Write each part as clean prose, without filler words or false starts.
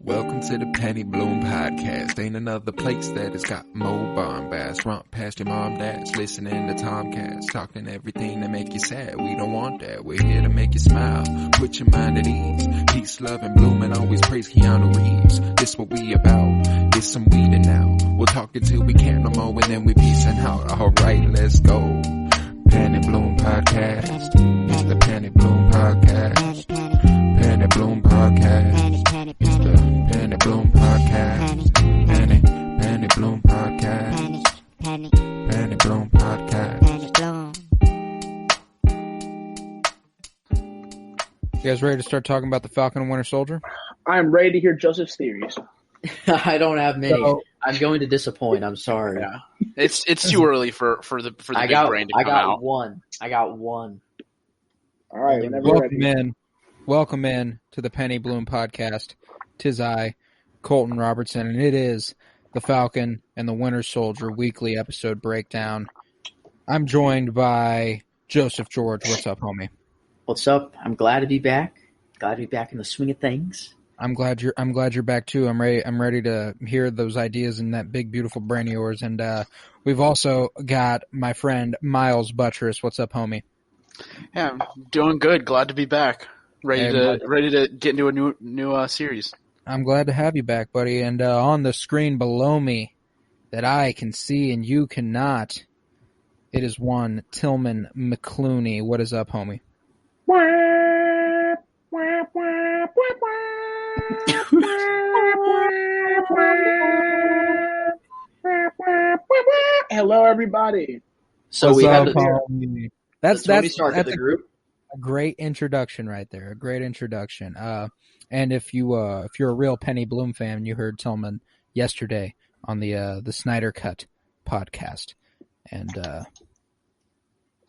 Welcome to the Penny Bloom Podcast. Ain't another place that has got more barn bass. Romp past your mom, dads, listening to Tomcats, talking everything that make you sad. We don't want that. We're here to make you smile. Put your mind at ease. Peace, love, and bloom, and always praise Keanu Reeves. This what we about. This some weeding now. We'll talk until we can't no more, and then we peacing out. All right, let's go. Penny Bloom Podcast. It's the Penny Bloom Podcast. Penny Bloom Podcast. It's the Penny Bloom Podcast. Penny Bloom Podcast. Penny Bloom Podcast. You guys ready to start talking about the Falcon and Winter Soldier? I'm ready to hear Joseph's theories. I don't have many. I'm going to disappoint. I'm sorry. Yeah. It's too early for the big brain to come out. I got one. All right, whenever you're ready. Welcome in to the Penny Bloom Podcast. 'Tis I, Colton Robertson, and it is the Falcon and the Winter Soldier weekly episode breakdown. I'm joined by Joseph George. What's up, homie? What's up? I'm glad to be back. Glad to be back in the swing of things. I'm glad you're back too. I'm ready to hear those ideas in that big beautiful brain of yours. And we've also got my friend Miles Buttress. What's up, homie? Yeah, I'm doing good. Glad to be back. Ready to get into a new series. I'm glad to have you back, buddy. And on the screen below me that I can see and you cannot, it is one Tillman McClunie. What is up, homie? Hello, everybody. So we have That's the group. A great introduction right there. A great introduction. And if you're a real Penny Bloom fan, you heard Tillman yesterday on the Snyder Cut podcast, and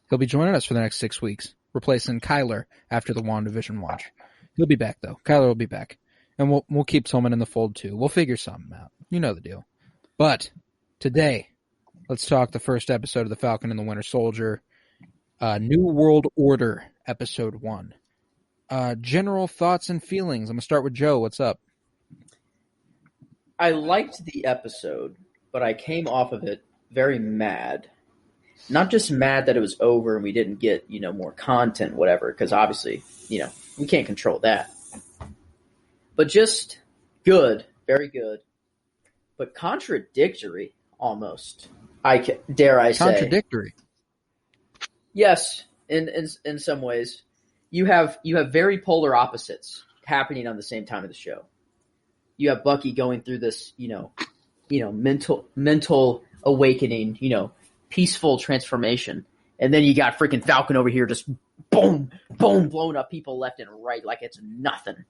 he'll be joining us for the next 6 weeks, replacing Kyler after the WandaVision watch. He'll be back though. Kyler will be back, and we'll keep Tillman in the fold too. We'll figure something out. You know the deal. But today, let's talk the first episode of the Falcon and the Winter Soldier, New World Order, Episode 1. General thoughts and feelings. I'm going to start with Joe. What's up? I liked the episode, but I came off of it very mad. Not just mad that it was over and we didn't get, more content, whatever, because obviously, we can't control that. But just good, very good, but contradictory almost. Dare I say. Contradictory. Yes, in some ways. You have very polar opposites happening on the same time of the show. You have Bucky going through this, mental awakening, peaceful transformation. And then you got freaking Falcon over here just boom, boom, blowing up people left and right like it's nothing.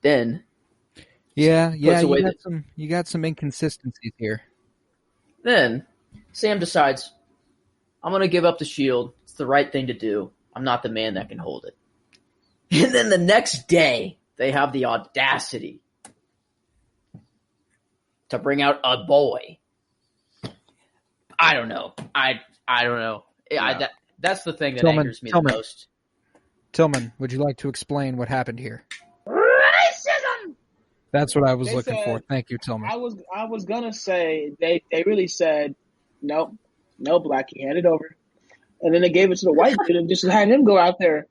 Then you got some inconsistencies here. Then Sam decides, I'm going to give up the shield. It's the right thing to do. I'm not the man that can hold it. And then the next day, they have the audacity to bring out a boy. I don't know. I don't know. Yeah. That's the thing that angers me the most. Tillman, would you like to explain what happened here? Racism! That's what I was looking for. Thank you, Tillman. I was going to say, they really said, nope, no Blackie, hand it over. And then they gave it to the white dude and just had him go out there.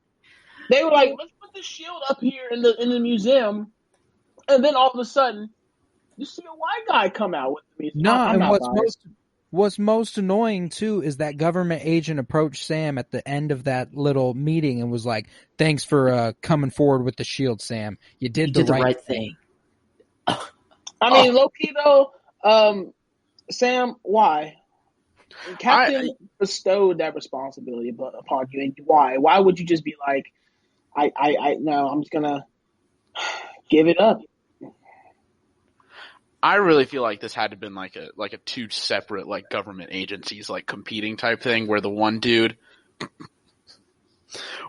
They were like, let's put the shield up here in the museum. And then all of a sudden, you see a white guy come out with the museum. No, and what's most annoying, too, is that government agent approached Sam at the end of that little meeting and was like, thanks for coming forward with the shield, Sam. You did the right thing. I mean, low-key, though, Sam, why? Captain bestowed that responsibility upon you, and why? Why would you just be like, no, I'm just gonna give it up? I really feel like this had to have been like a two separate government agencies competing type thing, where the one dude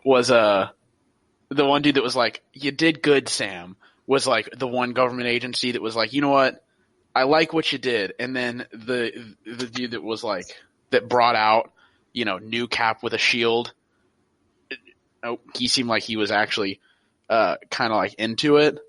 was the one dude that was like, you did good, Sam, was the one government agency that was like, you know what? I like what you did, and then the dude that was that brought out, new Cap with a shield. He seemed like he was actually kind of into it.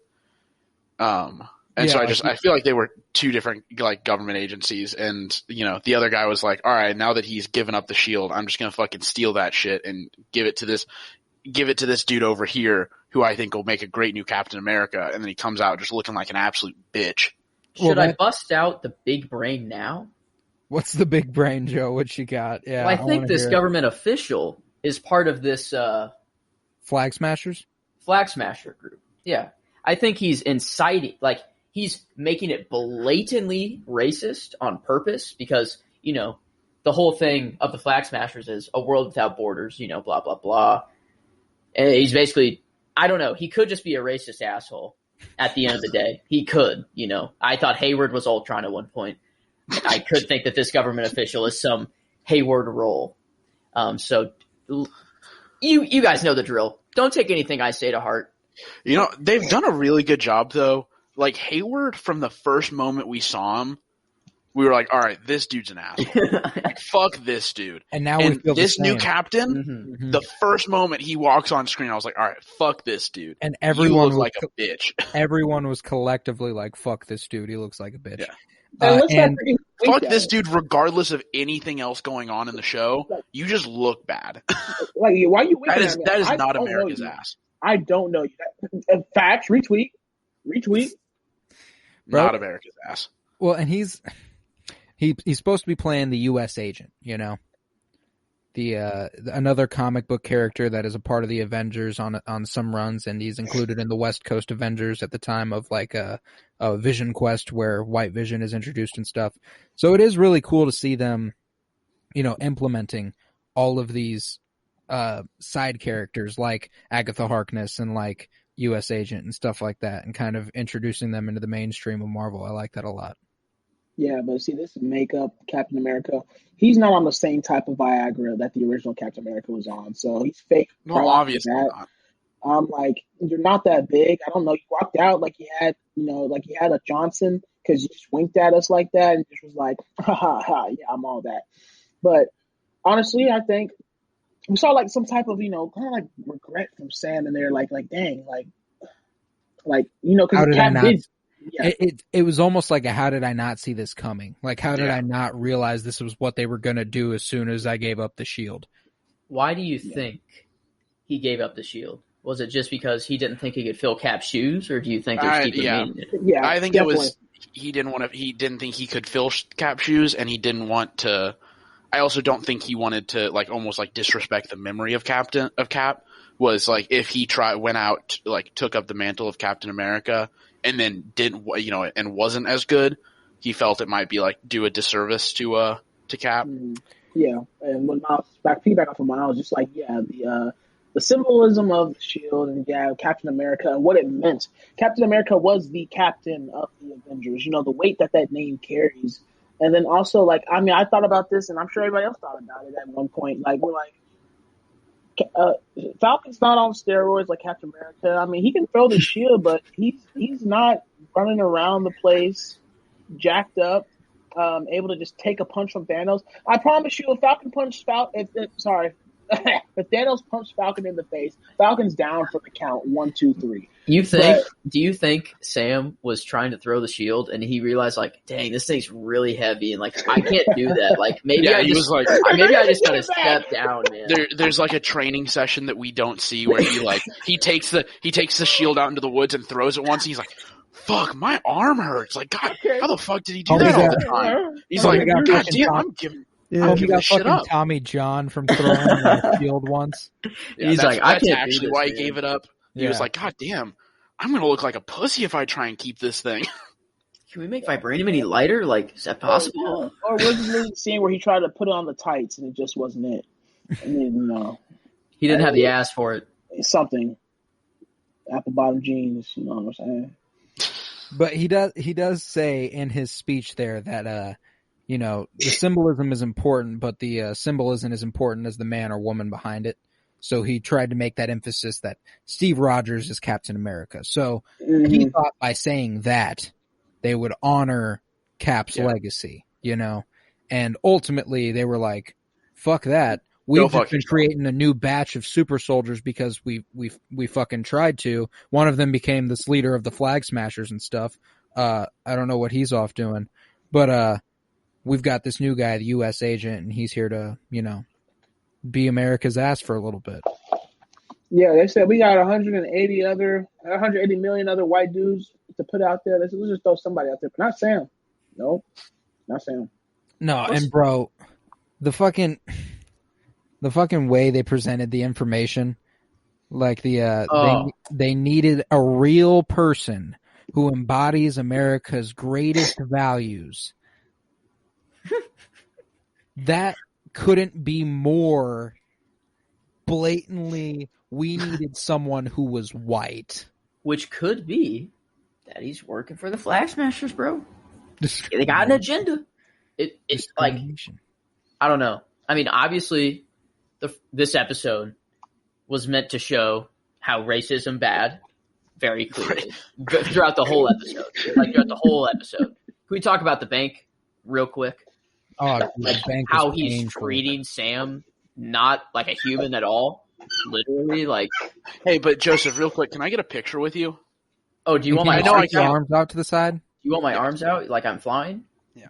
And so I feel like they were two different like government agencies, and the other guy was like, all right, now that he's given up the shield, I'm just gonna fucking steal that shit and give it to this dude over here who I think will make a great new Captain America, and then he comes out just looking like an absolute bitch. Should I bust out the big brain now? What's the big brain, Joe? What you got? Yeah, well, I think this government official is part of this Flag Smashers group. Yeah, I think he's inciting, like he's making it blatantly racist on purpose because the whole thing of the Flag Smashers is a world without borders. Blah blah blah. And he's basically, I don't know. He could just be a racist asshole. At the end of the day, he could. I thought Hayward was Ultron at one point. I could think that this government official is some Hayward role. So you guys know the drill. Don't take anything I say to heart. They've done a really good job though. Like Hayward, from the first moment we saw him, we were like, all right, this dude's an asshole. Like, fuck this dude. And now we feel this the new same. captain, the first moment he walks on screen, I was like, all right, fuck this dude. And everyone you look like a bitch. Everyone was collectively like, fuck this dude. He looks like a bitch. Yeah. And fuck this dude regardless of anything else going on in the show. You just look bad. Like, why are you that is not America's ass. I don't know you. Facts, retweet. Bro. Not America's ass. Well, and he's supposed to be playing the U.S. agent, the another comic book character that is a part of the Avengers on some runs, and he's included in the West Coast Avengers at the time of like a Vision Quest where White Vision is introduced and stuff. So it is really cool to see them, implementing all of these side characters like Agatha Harkness and like U.S. Agent and stuff like that, and kind of introducing them into the mainstream of Marvel. I like that a lot. Yeah, but see, this makeup Captain America, he's not on the same type of Viagra that the original Captain America was on. So he's fake. No, obviously not. Like, you're not that big. I don't know. You walked out like you had, like you had a Johnson because you just winked at us like that and just was like, ha ha ha, yeah, I'm all that. But honestly, I think we saw like some type of, kind of like regret from Sam in there. Like, dang, because Cap did. Yeah. It was almost like how did I not see this coming? Like, how did I not realize this was what they were going to do as soon as I gave up the shield? Why do you think he gave up the shield? Was it just because he didn't think he could fill Cap's shoes, or do you think there's deeper meaning? Yeah, I think definitely. It was he didn't think he could fill Cap's shoes, and he didn't want to. I also don't think he wanted to like almost like disrespect the memory of Cap. Was like if he went out like took up the mantle of Captain America and then didn't and wasn't as good, he felt it might be like do a disservice to Cap. Yeah, and when Miles feedback off of Miles, just like the symbolism of the shield and Captain America and what it meant. Captain America was the captain of the Avengers. The weight that name carries, and then also like I thought about this, and I'm sure everybody else thought about it at one point. Like we're like. Falcon's not on steroids like Captain America. He can throw the shield, but he's not running around the place jacked up, able to just take a punch from Thanos. I promise you, if Falcon punched Falcon, if Thanos punched Falcon in the face, Falcon's down for the count 1, 2, 3. Do you think Sam was trying to throw the shield and he realized like, dang, this thing's really heavy and like I can't do that. Like maybe I just gotta step down, man. There's like a training session that we don't see where he takes the shield out into the woods and throws it once. And he's like, fuck, my arm hurts. Like, God, how the fuck did he do that all the time? He's like, God damn, I'm giving. Yeah, he got fucking Tommy John from throwing the shield once. Yeah, he's like, I can't actually do this, why man. he gave it up. He was like, God damn, I'm gonna look like a pussy if I try and keep this thing. Can we make vibranium any lighter? Like, is that possible? Or was it the scene where he tried to put it on the tights and it just wasn't it? No. He didn't have the ass for it. Something. Apple bottom jeans, you know what I'm saying? But he does say in his speech there that the symbolism is important, but the symbol isn't as important as the man or woman behind it. So he tried to make that emphasis that Steve Rogers is Captain America. So he thought by saying that they would honor Cap's legacy, and ultimately they were like, fuck that. We've just been creating a new batch of super soldiers because we fucking tried to. One of them became this leader of the Flag Smashers and stuff. I don't know what he's off doing, but we've got this new guy, the U.S. agent, and he's here to, be America's ass for a little bit. Yeah, they said we got 180 million other white dudes to put out there. Let's just throw somebody out there, but not Sam. No, not Sam. No, and bro, the fucking way they presented the information, like they needed a real person who embodies America's greatest values. That couldn't be more blatantly, we needed someone who was white. Which could be that he's working for the Flag Smashers, bro. They got an agenda. It's like, I don't know. I mean, obviously, this episode was meant to show how racism bad, very clearly, throughout the whole episode. Can we talk about the bank real quick? Oh, like how he's treating Sam not like a human at all. Literally, like. Hey, but Joseph, real quick, can I get a picture with you? Oh, do you want my arms out to the side? Do you want my arms out like I'm flying? Yeah.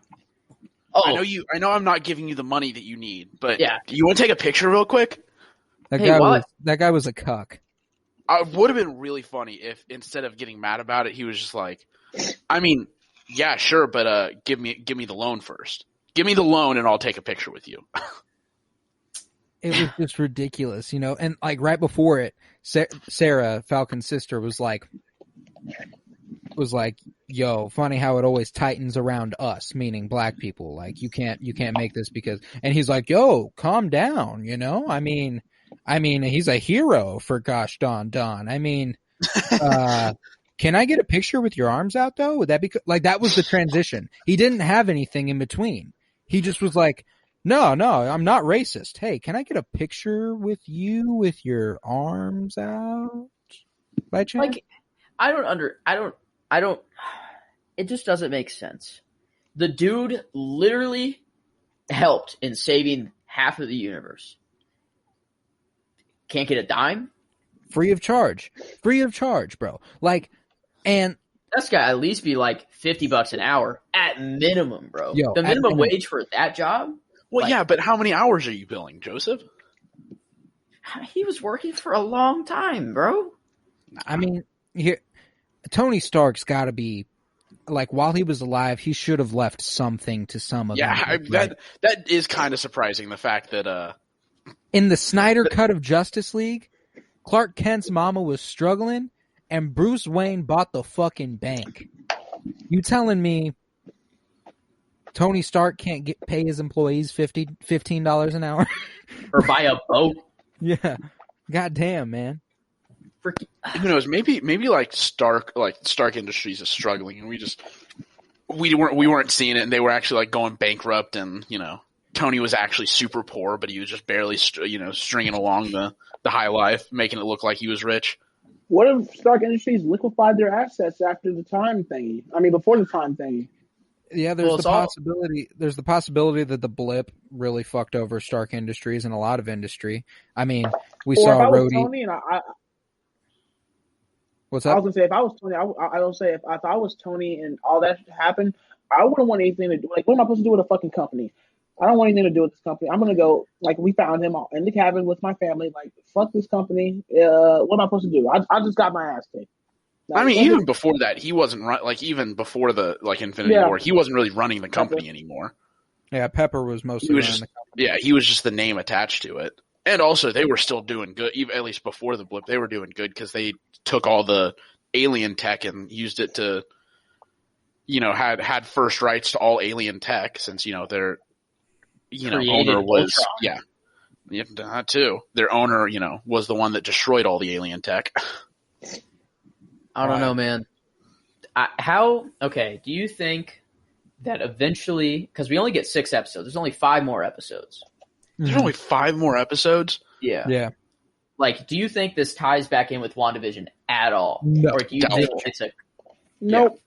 Oh, I know I'm not giving you the money that you need, but yeah. You want to take a picture real quick? That guy was a cuck. It would have been really funny if instead of getting mad about it, he was just like, I mean, yeah, sure, but give me the loan first. Give me the loan and I'll take a picture with you. It was just ridiculous, and like right before it, Sarah, Falcon's sister, was like, yo, funny how it always tightens around us, meaning black people. Like you can't make this because, and he's like, yo, calm down, I mean, he's a hero for gosh darn Don. I mean, can I get a picture with your arms out though? Would that be like, that was the transition. He didn't have anything in between. He just was like, no, I'm not racist. Hey, can I get a picture with you with your arms out? By chance? Like, I don't, it just doesn't make sense. The dude literally helped in saving half of the universe. Can't get a dime? Free of charge, bro. Like, and that's got to at least be like $50 an hour at minimum, bro. Yo, the minimum wage for that job? Well, like, yeah, but how many hours are you billing, Joseph? He was working for a long time, bro. I mean, Tony Stark's got to be, like, while he was alive, he should have left something to some of them. Yeah, that is kind of surprising, the fact that... In the Snyder Cut of Justice League, Clark Kent's mama was struggling, and Bruce Wayne bought the fucking bank. You telling me Tony Stark can't pay his employees $15 an hour? Or buy a boat? Yeah. Goddamn, man. Who knows? Maybe like Stark Industries is struggling, and we weren't seeing it, and they were actually like going bankrupt, and Tony was actually super poor, but he was just barely stringing along the high life, making it look like he was rich. What if Stark Industries liquefied their assets after the time thingy? I mean, before the time thingy. Yeah, there's possibility. There's the possibility that the blip really fucked over Stark Industries and a lot of industry. I mean, we saw Rhodey. Tony and What's up? I was gonna say if I was Tony, I don't say if I was Tony and all that happened, I wouldn't want anything to do. Like, what am I supposed to do with a fucking company? I don't want anything to do with this company. I'm gonna go. Like, we found him in the cabin with my family. Like, fuck this company. What am I supposed to do? I just got my ass kicked. I mean, even before that, he wasn't even before the Infinity War, he wasn't really running the company anymore. Yeah, Pepper was mostly running the company. Yeah, he was just the name attached to it. And also, they were still doing good, even at least before the blip. They were doing good because they took all the alien tech and used it to, had first rights to all alien tech since their owner was that too. Their owner was the one that destroyed all the alien tech. I don't know, man. Do you think that eventually, because we only get 6 episodes, there's only 5 more episodes. There's only 5 more episodes? Yeah. Yeah. Like, do you think this ties back in with WandaVision at all? No. Or do you think it's a... Nope.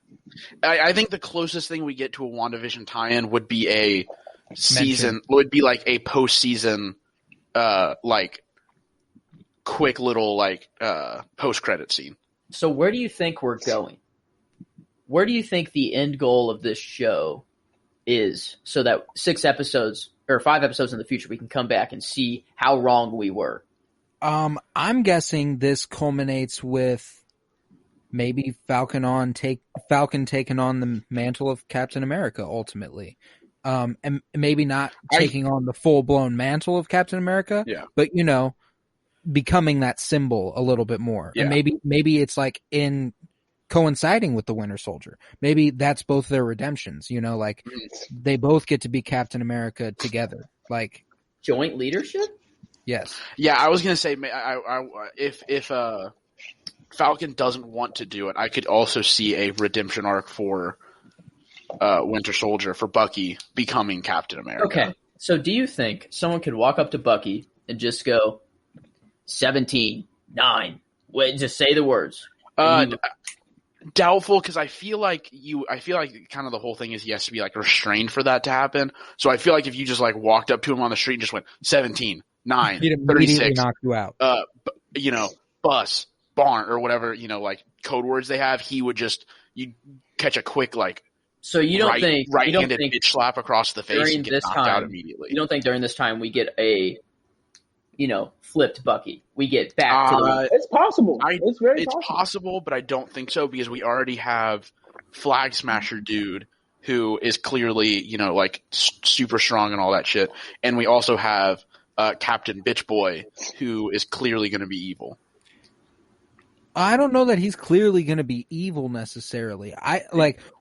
Yeah. I think the closest thing we get to a WandaVision tie-in would be a season, would be like a postseason like quick little like post credit scene. So where do you think we're going? Where do you think the end goal of this show is, so that 6 episodes or 5 episodes in the future we can come back and see how wrong we were? I'm guessing this culminates with maybe Falcon taking on the mantle of Captain America ultimately. And maybe not taking on the full-blown mantle of Captain America, but, you know, becoming that symbol a little bit more. Yeah. And maybe it's like in coinciding with the Winter Soldier. Maybe that's both their redemptions, you know, like they both get to be Captain America together. Like joint leadership? Yes. Yeah, I was going to say if Falcon doesn't want to do it, I could also see a redemption arc for Winter Soldier, for Bucky becoming Captain America. Okay, so do you think someone could walk up to Bucky and just go 17, 9, wait, just say the words? Doubtful, because I feel like kind of the whole thing is he has to be like restrained for that to happen. So I feel like if you just like walked up to him on the street and just went 17, 9, he'd 36, knock you out. You know, bus, barn, or whatever, you know, like code words they have, you'd catch a quick like. So you don't think right-handed bitch slap across the face and get knocked out immediately? You don't think during this time we get a, you know, flipped Bucky? We get back to the. It's possible. It's possible, but I don't think so, because we already have Flag Smasher dude who is clearly, you know, like super strong and all that shit, and we also have Captain Bitch Boy who is clearly going to be evil. I don't know that he's clearly going to be evil necessarily.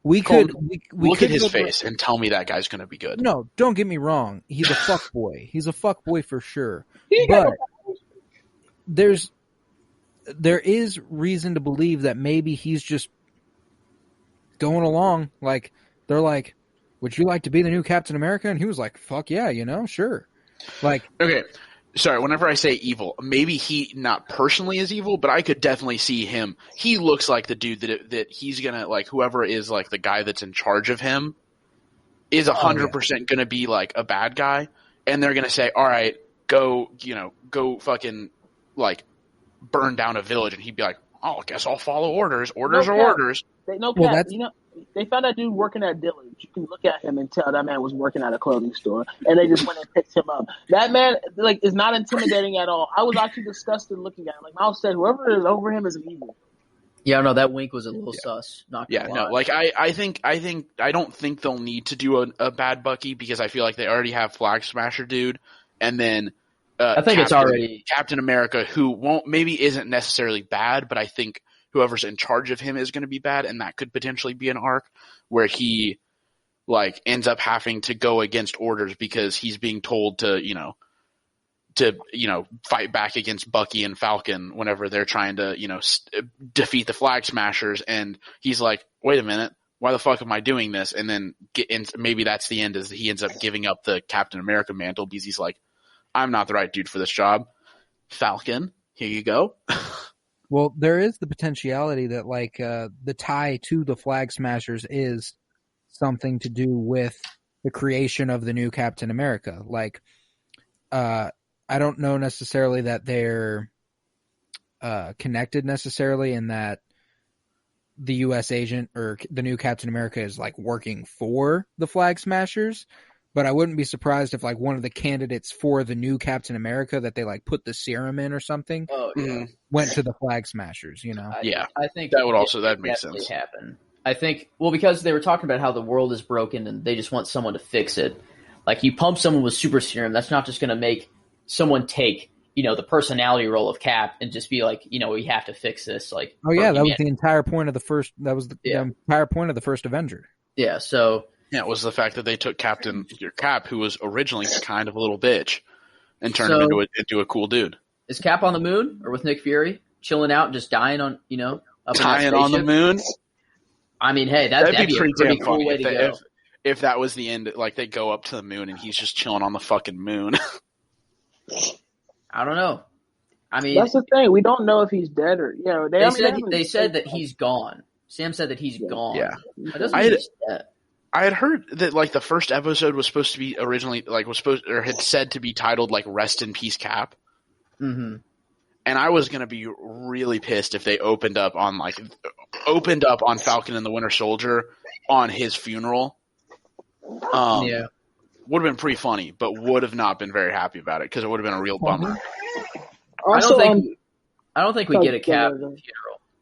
We Cole, could look at his face and tell me that guy's going to be good. No, don't get me wrong. He's a fuckboy. He's a fuckboy for sure. But there is reason to believe that maybe he's just going along. Like, they're like, would you like to be the new Captain America? And he was like, fuck yeah, you know, sure. Like, okay. Sorry, whenever I say evil, maybe he not personally is evil, but I could definitely see him. He looks like the dude that he's gonna, like, whoever is like the guy that's in charge of him is 100% gonna be like a bad guy, and they're gonna say, all right, go fucking like burn down a village, and he'd be like, oh, I guess I'll follow orders. Orders are orders. They found that dude working at Dillard's. You can look at him and tell that man was working at a clothing store, and they just went and picked him up. That man, like, is not intimidating at all. I was actually disgusted looking at him. Like Miles said, whoever is over him is an evil. Yeah, no, that wink was a little sus. Not gonna lie. No, like I don't think they'll need to do a bad Bucky, because I feel like they already have Flag Smasher dude, and then I think it's already Captain America, who maybe isn't necessarily bad, but I think whoever's in charge of him is going to be bad, and that could potentially be an arc where he like ends up having to go against orders because he's being told to fight back against Bucky and Falcon whenever they're trying to, defeat the Flag Smashers, and he's like, wait a minute, why the fuck am I doing this? And then maybe that's the end, is he ends up giving up the Captain America mantle because he's like, I'm not the right dude for this job. Falcon, here you go. Well, there is the potentiality that, like, the tie to the Flag Smashers is something to do with the creation of the new Captain America. Like, I don't know necessarily that they're connected necessarily, in that the U.S. agent or the new Captain America is, like, working for the Flag Smashers. But I wouldn't be surprised if, like, one of the candidates for the new Captain America that they, like, put the serum in or something went to the Flag Smashers, you know? I think that makes sense. Happen. I think, well, because they were talking about how the world is broken and they just want someone to fix it. Like, you pump someone with super serum, that's not just going to make someone take, the personality role of Cap and just be like, we have to fix this. Like, oh yeah, that was the entire point of the first. That was the entire point of the first Avenger. Yeah. So. Yeah, it was the fact that they took Cap, who was originally kind of a little bitch, and turned him into a cool dude. Is Cap on the moon or with Nick Fury, chilling out and just dying on, up dying on the moon? I mean, hey, that'd be a pretty cool way to go. If that was the end, like they go up to the moon and he's just chilling on the fucking moon. I don't know. I mean, that's the thing. We don't know if he's dead or they said that he's gone. Sam said that he's gone. Yeah. That doesn't mean he's dead. I had heard that like the first episode was supposed to be originally like had said to be titled like "Rest in Peace, Cap." Mm-hmm. And I was gonna be really pissed if they opened up on Falcon and the Winter Soldier on his funeral. Yeah. Would have been pretty funny, but would have not been very happy about it because it would have been a real bummer. Also, I don't think we get a Cap funeral.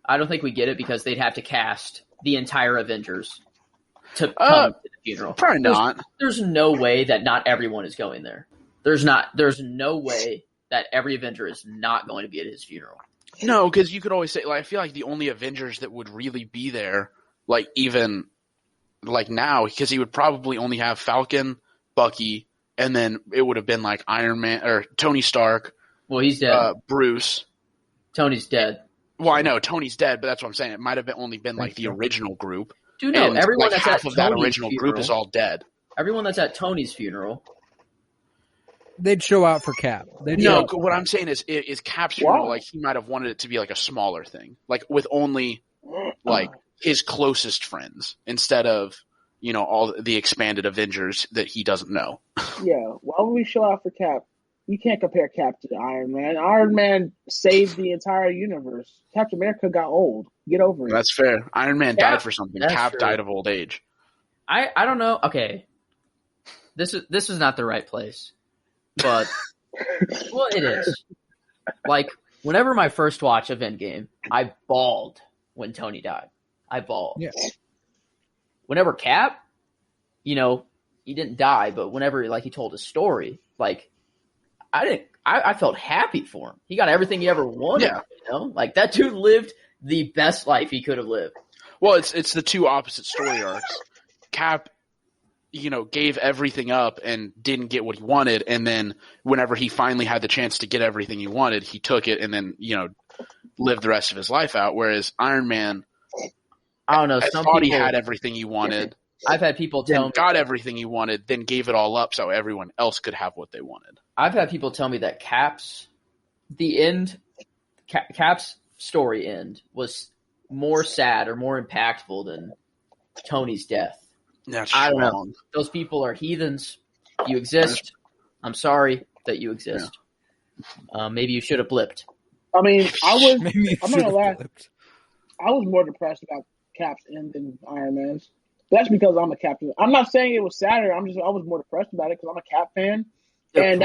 I don't think we get it because they'd have to cast the entire Avengers to come to the funeral. Probably not. There's no way that not everyone is going there. There's no way that every Avenger is not going to be at his funeral. No, because you could always say, like, I feel like the only Avengers that would really be there, like, even, like, now, because he would probably only have Falcon, Bucky, and then it would have been, like, Iron Man, or Tony Stark. Well, he's dead. Bruce. Tony's dead. Well, I know, Tony's dead, but that's what I'm saying. It might have only been, like, the original group. Dude, no, and, everyone like, that's half at of that Tony's original funeral, group is all dead. Everyone that's at Tony's funeral. They'd show out for Cap. No, what I'm saying is Cap's funeral, like, he might have wanted it to be, like, a smaller thing. Like, with only, like, his closest friends instead of, you know, all the expanded Avengers that he doesn't know. Yeah, why would we show out for Cap? You can't compare Cap to Iron Man. Iron Man saved the entire universe. Captain America got old. Get over it. That's fair. Iron Man died for something. Cap true. died of old age. I don't know. Okay, this is not the right place, but well, it is. Like whenever my first watch of Endgame, I bawled when Tony died. I bawled. Yeah. Whenever Cap, you know, he didn't die, but whenever like he told his story, like I felt happy for him. He got everything he ever wanted. Yeah. You know, like that dude lived the best life he could have lived. Well, it's the two opposite story arcs. Cap, you know, gave everything up and didn't get what he wanted, and then whenever he finally had the chance to get everything he wanted, he took it and then, you know, lived the rest of his life out. Whereas Iron Man, I don't know. I thought he had everything he wanted. I've had people tell me got everything he wanted, then gave it all up so everyone else could have what they wanted. I've had people tell me that Cap's story end was more sad or more impactful than Tony's death. That's I don't wrong. know. Those people are heathens. You exist. I'm sorry that you exist. Yeah. Maybe you should have blipped. I mean, I'm not gonna lie. Blipped. I was more depressed about Cap's end than Iron Man's. That's because I'm a Cap fan. I'm not saying it was sadder. I was more depressed about it because I'm a Cap fan. And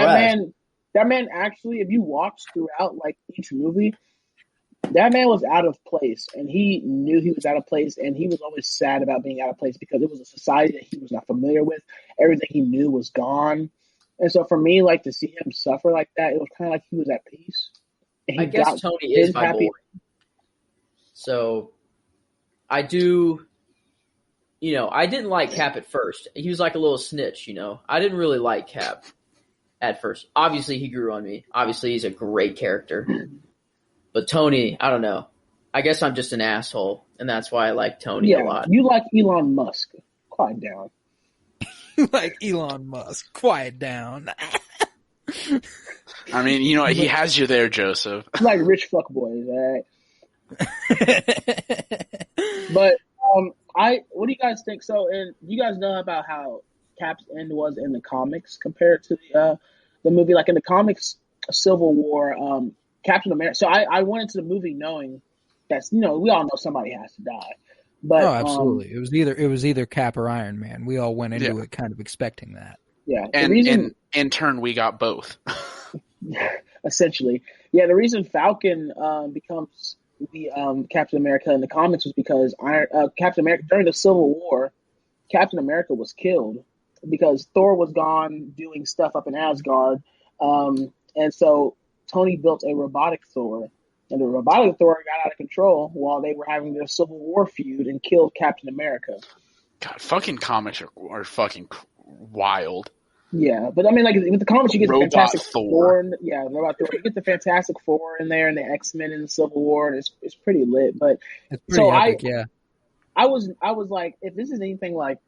that man actually, if you watch throughout like each movie, that man was out of place, and he knew he was out of place, and he was always sad about being out of place because it was a society that he was not familiar with. Everything he knew was gone, and so for me, like to see him suffer like that, it was kind of like he was at peace. I guess Tony is my boy, so I do. You know, I didn't like Cap at first. He was like a little snitch, you know. I didn't really like Cap at first. Obviously, he grew on me. Obviously, he's a great character. But Tony, I don't know. I guess I'm just an asshole, and that's why I like Tony a lot. You like Elon Musk. Quiet down. Like Elon Musk. Quiet down. I mean, you know, he has you there, Joseph. You like rich fuckboys, all right? But what do you guys think? So, and you guys know about how Cap's end was in the comics compared to the movie. Like in the comics, Civil War, Captain America. So I went into the movie knowing that, you know, we all know somebody has to die. But absolutely, it was either Cap or Iron Man. We all went into it kind of expecting that. Yeah, and in turn, we got both. Essentially, yeah. The reason Falcon becomes the Captain America in the comics was because Captain America during the Civil War, Captain America was killed because Thor was gone doing stuff up in Asgard, and so Tony built a robotic Thor, and the robotic Thor got out of control while they were having their Civil War feud and killed Captain America. God, fucking comics are fucking wild. Yeah, but I mean, like with the comics, you get Robot the Fantastic Thor. Robot Thor. You get the Fantastic Four in there, and the X-Men in the Civil War, and it's pretty lit. But it's pretty epic, I was like, if this is anything like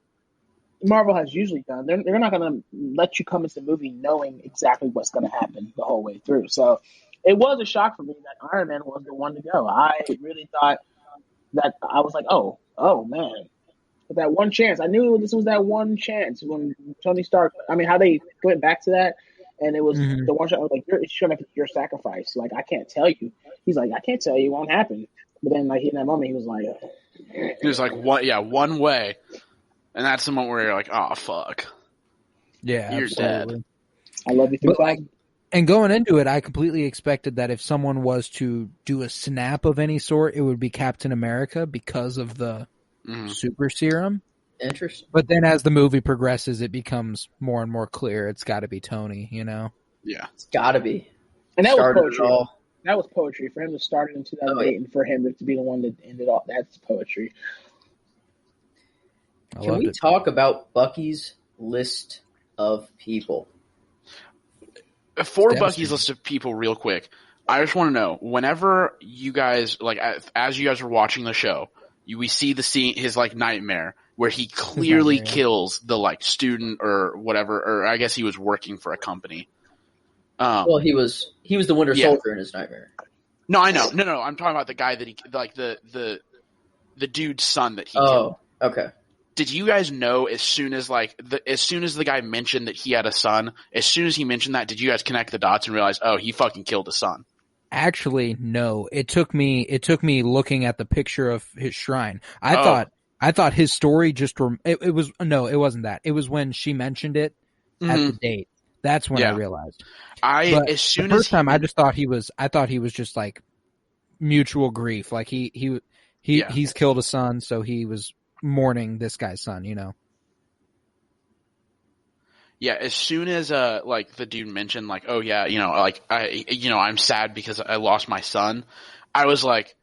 Marvel has usually done, they're not going to let you come into the movie knowing exactly what's going to happen the whole way through. So it was a shock for me that Iron Man was the one to go. I really thought that I was like, oh man. With that one chance. I knew this was that one chance when Tony Stark. I mean, how they went back to that, and it was the one shot. I was like, "It's gonna make your sacrifice." Like, I can't tell you. He's like, "I can't tell you. It won't happen." But then, like in that moment, he was like, one way, and that's the moment where you're like, "Oh fuck, Yeah, you're absolutely. dead." I love you through But, and going into it, I completely expected that if someone was to do a snap of any sort, it would be Captain America because of the super serum. Interesting. But then as the movie progresses, it becomes more and more clear it's got to be Tony, you know? Yeah. It's got to be. And that was Started it poetry. all. That was poetry for him to start it in 2008 and for him to be the one that ended all. That's poetry. Can we talk about Bucky's list of people? For Bucky's list of people, real quick, I just want to know, whenever you guys, like, as you guys were watching the show, we see the scene, his, like, nightmare, where he clearly kills the, like, student or whatever, or I guess he was working for a company. Well, he was the Winter Soldier in his nightmare. No, I know. No, I'm talking about the guy that he, like, the dude's son that he killed. Oh, okay. Did you guys know as soon as the guy mentioned that he had a son, as soon as he mentioned that, did you guys connect the dots and realize, oh, he fucking killed his son? Actually, no. It took me looking at the picture of his shrine. I thought his story just it wasn't that. It was when she mentioned it at the date. That's when I realized. The first time I thought he was just like mutual grief. Like he's killed a son, so he was mourning this guy's son, you know. Yeah, as soon as like the dude mentioned like, oh yeah, you know, like I'm sad because I lost my son, I was like,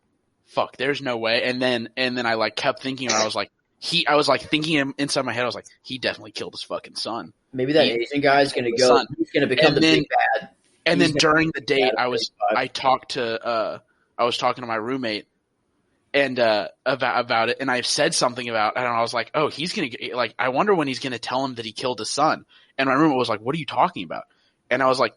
fuck, there's no way. And then I like kept thinking, and I was like thinking inside my head, I was like, he definitely killed his fucking son. Maybe that Asian guy's gonna go. He's gonna become the big bad. And then during the date, I was talking to my roommate and about it, and I said something about it, and I was like, oh, he's gonna like, I wonder when he's gonna tell him that he killed his son. And my roommate was like, what are you talking about? And I was like,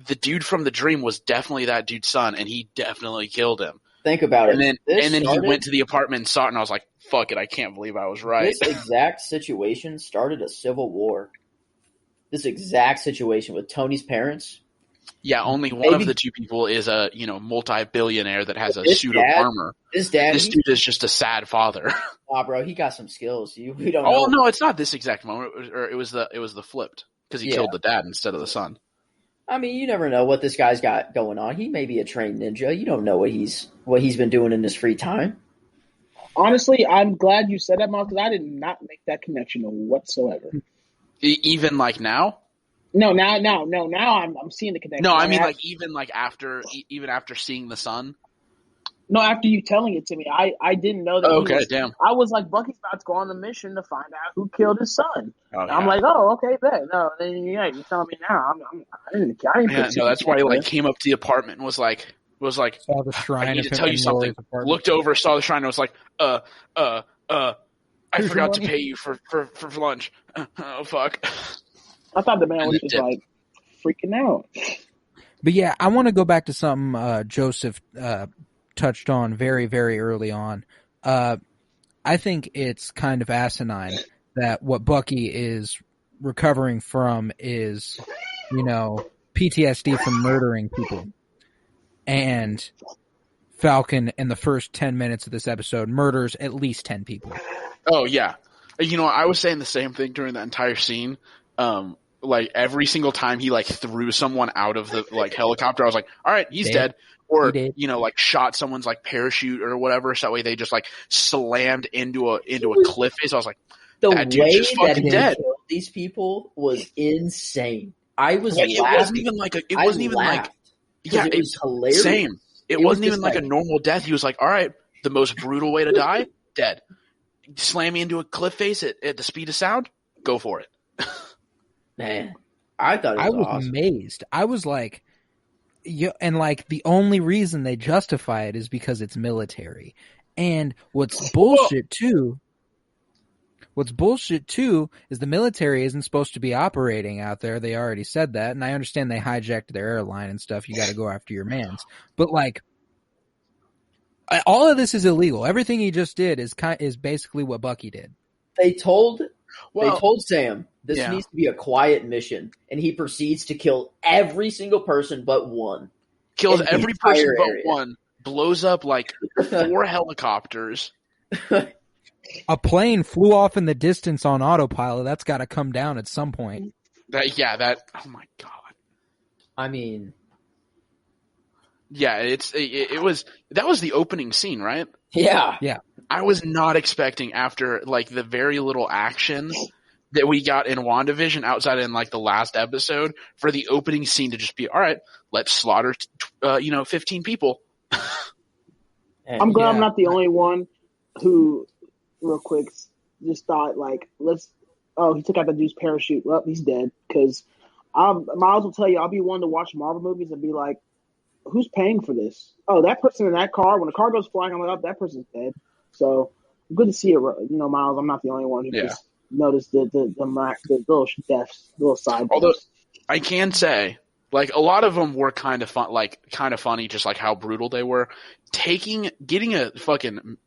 the dude from the dream was definitely that dude's son, and he definitely killed him. Think about it. And then he went to the apartment and saw it, and I was like, fuck it, I can't believe I was right. This exact situation started a civil war. This exact situation with Tony's parents. Yeah, only one of the two people is a multi-billionaire that has a suit of armor. This dude is just a sad father. Nah, bro, he got some skills. We don't. Oh no, it's not this exact moment. It was the flipped because he killed the dad instead of the son. I mean, you never know what this guy's got going on. He may be a trained ninja. You don't know what he's been doing in his free time. Honestly, I'm glad you said that, Mom, because I did not make that connection whatsoever. Even like now. No, now I'm seeing the connection. No, I mean even after seeing the son. No, after you telling it to me, I didn't know that. Okay, damn. I was like, Bucky's about to go on the mission to find out who killed his son. Oh, yeah. I'm like, oh, okay, bet. No, then you're telling me now. I didn't. Yeah, no, that's why he like came up to the apartment and was like, saw the shrine. I need to tell you something. Looked over, saw the shrine, and was like, I forgot to pay you for lunch. Oh fuck. I thought the man was just like freaking out. But yeah, I want to go back to something Joseph touched on very, very early on. I think it's kind of asinine that what Bucky is recovering from is, PTSD from murdering people. And Falcon, in the first 10 minutes of this episode, murders at least 10 people. Oh, yeah. I was saying the same thing during that entire scene. Like every single time he like threw someone out of the like helicopter, I was like, all right, he's dead. Or, like shot someone's like parachute or whatever. So that way they just like slammed into a cliff face. I was like, that dude's just fucking dead. These people was insane. I was laughing. It wasn't even like it was hilarious. Same. It wasn't even like a normal death. He was like, all right, the most brutal way to die, dead. Slam me into a cliff face at the speed of sound, go for it. Man, I thought I was awesome. amazed. I was like, and like the only reason they justify it is because it's military. And what's bullshit too is the military isn't supposed to be operating out there. They already said that, and I understand they hijacked their airline and stuff. You got to go after your mans, but like all of this is illegal. Everything he just did is basically what Bucky did. They told Well, Sam this yeah. needs to be a quiet mission, and he proceeds to kill every single person but one. Kills in the every person entire but area. one. Blows up like 4 helicopters. A plane flew off in the distance on autopilot. That's got to come down at some point. Oh my god. I mean, Yeah, it was that was the opening scene, right? yeah. I was not expecting after like the very little action that we got in WandaVision outside in like the last episode for the opening scene to just be all right. Let's slaughter 15 people. I'm glad I'm Yeah. not the only one who, real quick, just thought like, he took out the dude's parachute. Well, he's dead. Because Miles will tell you, I'll be one to watch Marvel movies and be like, who's paying for this? Oh, that person in that car. When the car goes flying, I'm like, oh, that person's dead. So good to see it. Miles, I'm not the only one who just noticed the little deaths, little side. Although deaths. I can say, like, a lot of them were kind of funny, just like how brutal they were. Getting a fucking,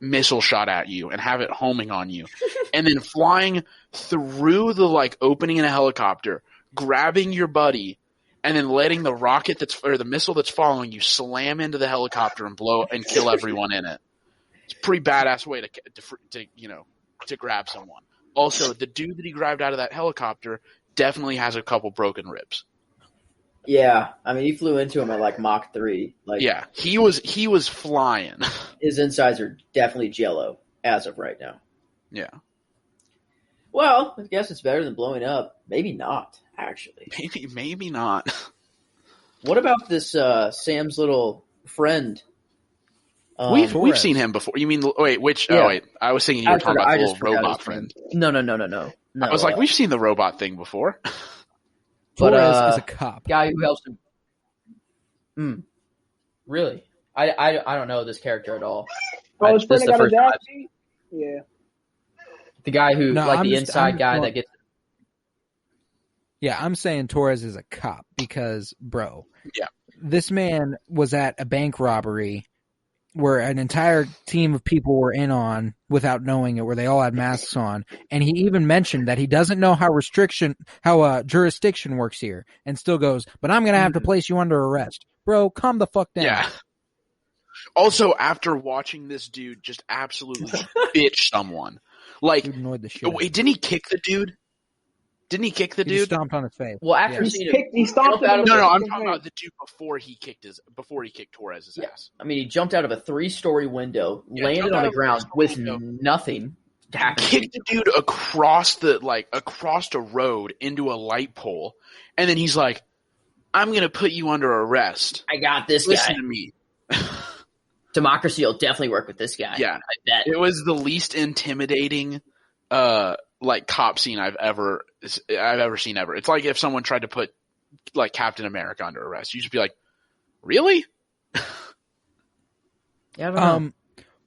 missile shot at you and have it homing on you, and then flying through the like opening in a helicopter, grabbing your buddy, and then letting the rocket the missile that's following you slam into the helicopter and blow and kill everyone in it. It's a pretty badass way to grab someone. Also, the dude that he grabbed out of that helicopter definitely has a couple broken ribs. Yeah, I mean, he flew into him at like Mach 3. Like, Yeah, he was flying. his insides are definitely jello as of right now. Yeah, Well, I guess it's better than blowing up. Maybe not, actually. maybe not. What about this Sam's little friend? We've seen him before. You mean which? Yeah. Oh wait, I was thinking you were talking about the little forgot robot his friend. name. No. I was like, we've seen the robot thing before. But, Torres is a cop. guy who helps him. Really? I don't know this character at all. Oh, his This friend is that the got his first time. ass beat? Yeah. The guy who, No, like I'm the just- inside I'm guy just- that gets. Yeah, I'm saying Torres is a cop because, bro, Yeah. this man was at a bank robbery where an entire team of people were in on without knowing it, where they all had masks on, and he even mentioned that he doesn't know how jurisdiction works here, and still goes, but I'm going to have to place you under arrest. Bro, calm the fuck down. Yeah. Also, after watching this dude just absolutely bitch someone, like, Dude annoyed the shit out of wait, me. didn't he kick the dude? Didn't he kick the He just dude? stomped on his face. Well, after Yeah. seeing him, He stomped jump out of him. No, I'm His talking name. about the dude before he kicked Torres's Yeah. ass. I mean, he jumped out of a 3-story window, Yeah, landed jumped on out the of a ground 3-story with window. nothing happening. Kicked the dude across a road into a light pole, and then he's like, "I'm gonna put you under arrest. I got this Listen guy. to me." Democracy will definitely work with this guy. Yeah. I bet. It was the least intimidating, cop scene I've ever seen ever. It's like if someone tried to put like Captain America under arrest, you just be like, "Really?" Yeah, I don't know. I don't know.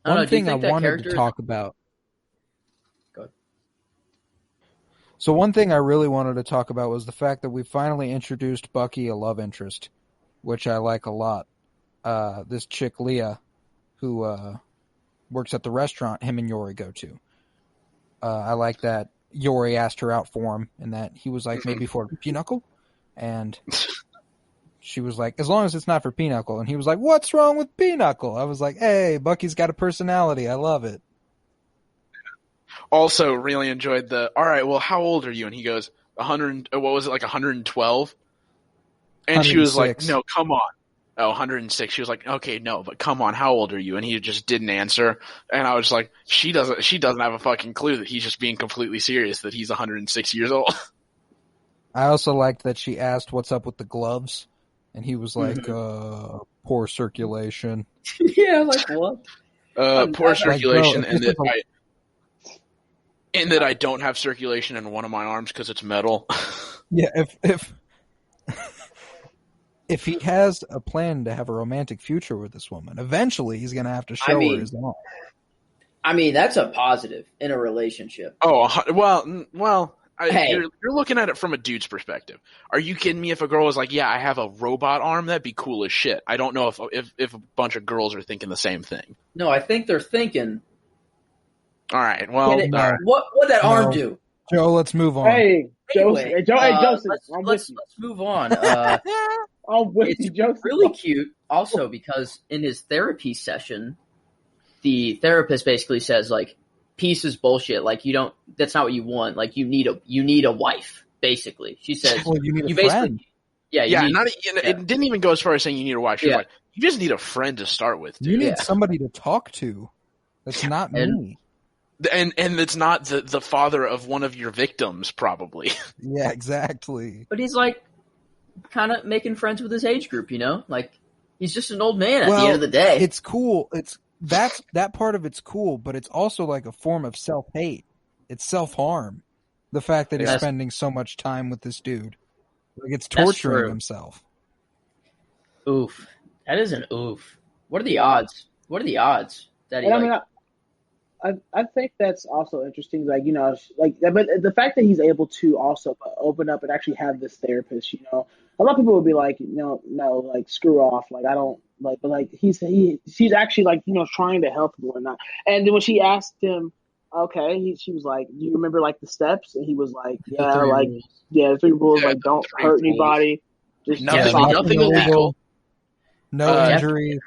One Do you thing I think that wanted character to is- talk about. Go ahead. So one thing I really wanted to talk about was the fact that we finally introduced Bucky a love interest, which I like a lot. This chick Leah, who works at the restaurant him and Yori go to. I like that Yori asked her out for him, and that he was like, maybe for Pinochle, and she was like, as long as it's not for Pinochle, and he was like, what's wrong with Pinochle? I was like, hey, Bucky's got a personality. I love it. Also, really enjoyed all right, well, how old are you? And he goes, 100, what was it, like 112? And she was like, 106. no, come on. Oh, 106. She was like, okay, no, but come on, how old are you? And he just didn't answer. And I was like, she doesn't have a fucking clue that he's just being completely serious, that he's 106 years old. I also liked that she asked what's up with the gloves, and he was like, poor circulation. Yeah, like what? Poor circulation, bro, if this was and that I don't have circulation in one of my arms because it's metal. Yeah, if he has a plan to have a romantic future with this woman, eventually he's going to have to show her his arm. I mean, that's a positive in a relationship. Oh, well. Hey. You're looking at it from a dude's perspective. Are you kidding me? If a girl was like, "Yeah, I have a robot arm," that'd be cool as shit. I don't know if a bunch of girls are thinking the same thing. No, I think they're thinking All right. Well, Can it- no. What that arm No. do? Joe, let's move on. Hey, Joseph. Anyway, Joseph, I'm with let's you. move on. I'm with It's you, Joseph. really cute also because in his therapy session, the therapist basically says like, peace is bullshit. Like that's not what you want. Like you need a wife, basically. She says, Well, you need a basically, friend. yeah, it didn't even go as far as saying you need a wife. She was Yeah. like, you just need a friend to start with, dude. You need Yeah. somebody to talk to. That's not And- me. And it's not the father of one of your victims, probably. Yeah, exactly. But he's like kind of making friends with his age group, you know? Like he's just an old man at Well, the end of the day. It's cool. That part of it's cool, but it's also like a form of self-hate. It's self-harm. The fact that he's That's- spending so much time with this dude. Like it's That's torturing true. himself. Oof. That is an oof. What are the odds? What are the odds that he And I like, mean, I think that's also interesting. Like, you know, like, but the fact that he's able to also open up and actually have this therapist, you know, a lot of people would be like, no, like, screw off. Like, I don't like, but like, she's actually like, you know, trying to help him or not. And then when she asked him, okay, she was like, do you remember like the steps? And he was like, yeah, the 3 like, rules? yeah, the 3 rules, Yeah, like, don't the 3 hurt rules. anybody. Just Nothing- stop nothing them. illegal. No Uh, injuries.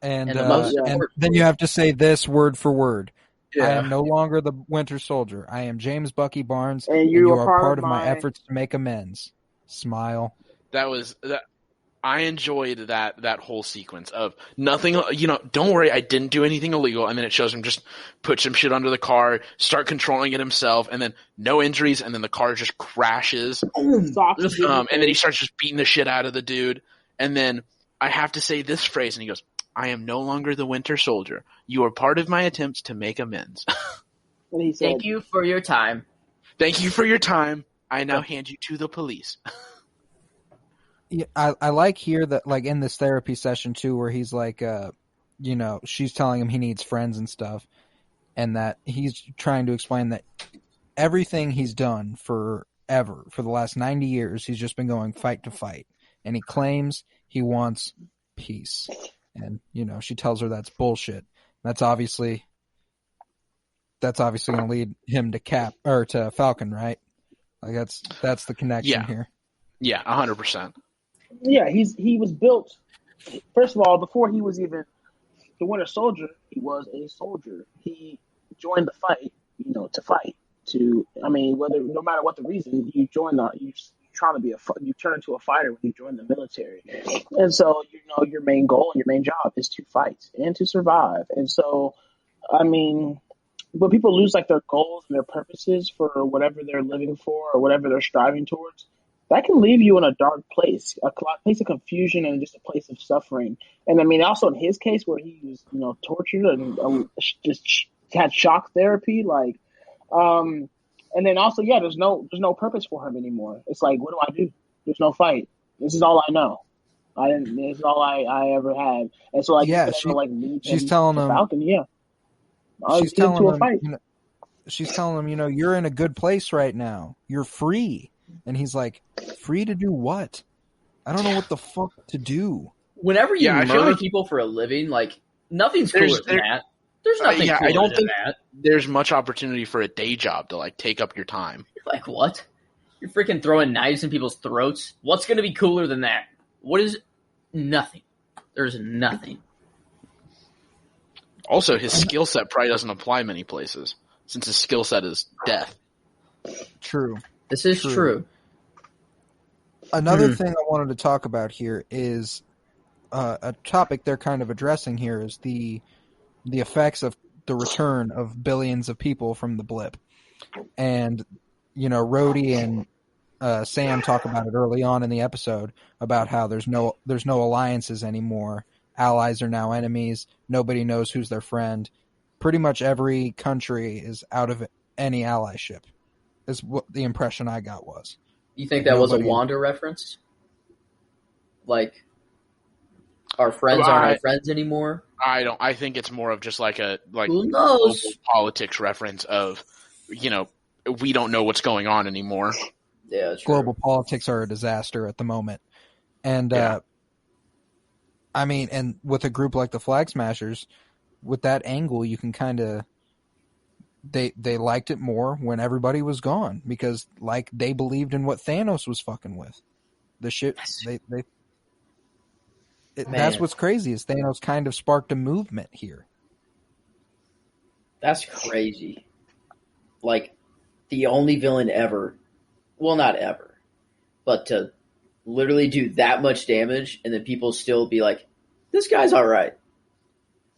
And, And the most and important then you have to say this word for word. I Yeah. am no longer the Winter Soldier. I am James Bucky Barnes, And you you are are part of my efforts to make amends. Smile. That was that. I enjoyed that whole sequence of nothing. You know, don't worry, I didn't do anything illegal. And then it shows him just put some shit under the car, start controlling it himself, and then no injuries, and then the car just crashes. Socks. And then he starts just beating the shit out of the dude. And then I have to say this phrase, and he goes, "I am no longer the Winter Soldier. You are part of my attempts to make amends. And he said, Thank you for your time. Thank you for your time. I now hand you to the police." Yeah, I like here that like in this therapy session too, where he's like, you know, she's telling him he needs friends and stuff, and that he's trying to explain that everything he's done forever, for the last 90 years, he's just been going fight to fight, and he claims he wants peace, and you know, she tells her that's bullshit. That's obviously going to lead him to Falcon, right? Like that's the connection Yeah. here. Yeah, 100%. yeah, he was built. First of all, before he was even the Winter Soldier, he was a soldier. He joined the fight, you know, to fight. No matter what the reason, you turn into a fighter when you join the military. And so, you know, your main goal and your main job is to fight and to survive. And so, I mean, when people lose like their goals and their purposes for whatever they're living for or whatever they're striving towards, that can leave you in a dark place, a place of confusion and just a place of suffering. And I mean, also in his case where he was, you know, tortured and just had shock therapy, like, and then also, yeah, there's no purpose for him anymore. It's like, what do I do? There's no fight. This is all I know. This is all I ever had. And so, like, Yeah, she's telling him. Falcon, yeah. She's telling him, you know, you're in a good place right now. You're free. And he's like, free to do what? I don't know what the fuck to do. Whenever you I feel murder like people for a living, like nothing's cooler than that. There's nothing cooler I don't than think that. there's much opportunity for a day job to like take up your time. Like what? You're freaking throwing knives in people's throats. What's going to be cooler than that? What is? Nothing. There's nothing. Also, his skill set probably doesn't apply many places since his skill set is death. True. This is true. Another thing I wanted to talk about here is a topic they're kind of addressing here is the effects of the return of billions of people from the blip. And, you know, Rhodey and Sam talk about it early on in the episode about how there's no alliances anymore. Allies are now enemies. Nobody knows who's their friend. Pretty much every country is out of any allyship, is what the impression I got was. You think that was a Nobody- Wanda reference? Like, our friends aren't our friends anymore? I think it's more of just like a Who knows? global politics reference of, you know, we don't know what's going on anymore. Yeah, true. Global politics are a disaster at the moment. And, Yeah. I mean, and with a group like the Flag Smashers, with that angle, you can kind of they liked it more when everybody was gone because like they believed in what Thanos was fucking with. The shit that's what's crazy is Thanos kind of sparked a movement here. That's crazy. Like the only villain ever, well, not ever, but to literally do that much damage and then people still be like, this guy's all right.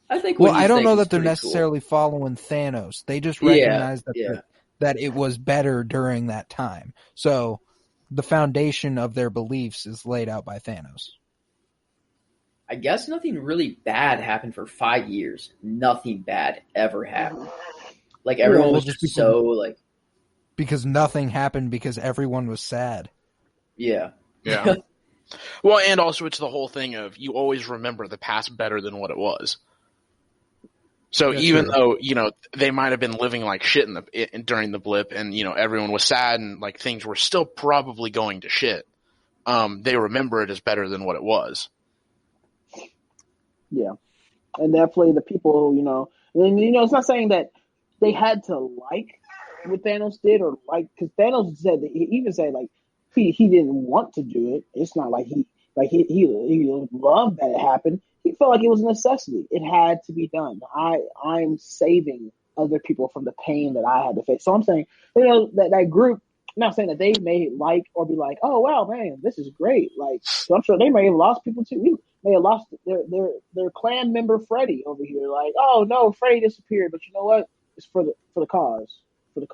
I think. Well, I don't know that they're necessarily following Thanos. They just recognize that it was better during that time. So the foundation of their beliefs is laid out by Thanos. I guess nothing really bad happened for 5 years. Nothing bad ever happened. Like everyone was just so like. Because nothing happened because everyone was sad. Yeah. Yeah. Well, and also it's the whole thing of you always remember the past better than what it was. So That's even true. though, you know, they might have been living like shit during the blip and, you know, everyone was sad and like things were still probably going to shit, they remember it as better than what it was. Yeah. And definitely the people, you know, and, you know, it's not saying that they had to like what Thanos did or like, because Thanos said, he even said, like, he didn't want to do it. It's not like he loved that it happened. He felt like it was a necessity. It had to be done. I'm saving other people from the pain that I had to face. So I'm saying, you know, that group, I'm not saying that they may like or be like, oh wow, man, this is great. Like, so I'm sure they may have lost people too. We may have lost their clan member Freddie over here. Like, oh no, Freddie disappeared, but you know what? It's for the cause, for the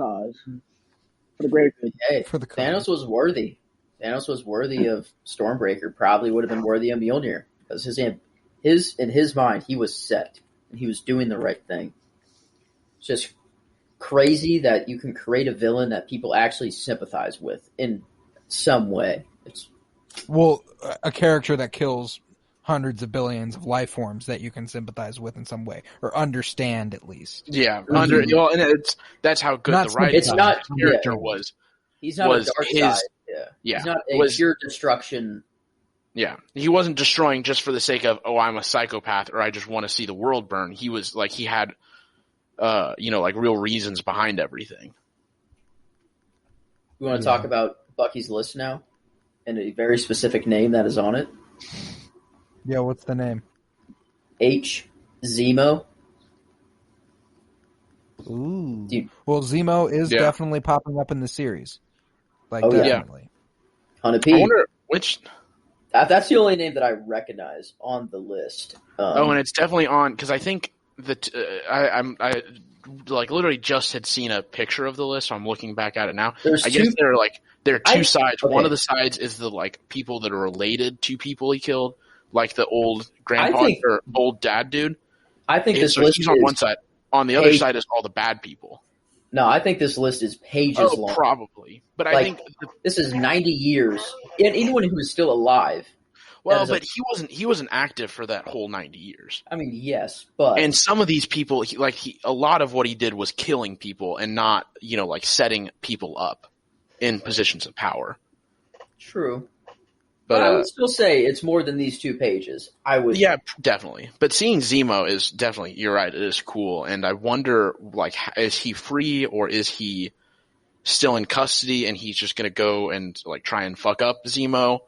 greater good. Hey, For the Thanos was worthy. Thanos was worthy of Stormbreaker. Probably would have been worthy of Mjolnir because in his mind he was set and he was doing the right thing. It's just crazy that you can create a villain that people actually sympathize with in some way. Well, a character that kills hundreds of billions of life forms that you can sympathize with in some way or understand at least. Yeah, Mhm. well, and that's how good Not the writing It's of not the character was. He's not Was a dark his- side. Yeah. Yeah, He's not a pure destruction. Yeah, he wasn't destroying just for the sake of, oh, I'm a psychopath or I just want to see the world burn. He was like, he had, you know, like real reasons behind everything. We want to talk about Bucky's list now and a very specific name that is on it. Yeah, what's the name? H. Zemo. Ooh. Dude. Well, Zemo is Yeah. definitely popping up in the series. Like, Oh, yeah. definitely. Hunter I P. wonder which. That's the only name that I recognize on the list. And it's definitely on because I think that I like literally just had seen a picture of the list, so I'm looking back at it now. I guess there are two sides. Okay. One of the sides is the like people that are related to people he killed, like the old grandpa or old dad dude. I think this so list he's on is one side. On the other side is all the bad people. No, I think this list is pages long. Probably. But Like, I think this is 90 years. And anyone who is still alive. well, but he wasn't active for that whole 90 years. I mean, yes, but And some of these people, a lot of what he did was killing people and not, you know, like setting people up in positions of power. True. But I would still say it's more than these 2 pages. I would. Yeah, definitely. But seeing Zemo is definitely, you're right, it is cool. And I wonder, like, is he free or is he still in custody and he's just going to go and, like, try and fuck up Zemo?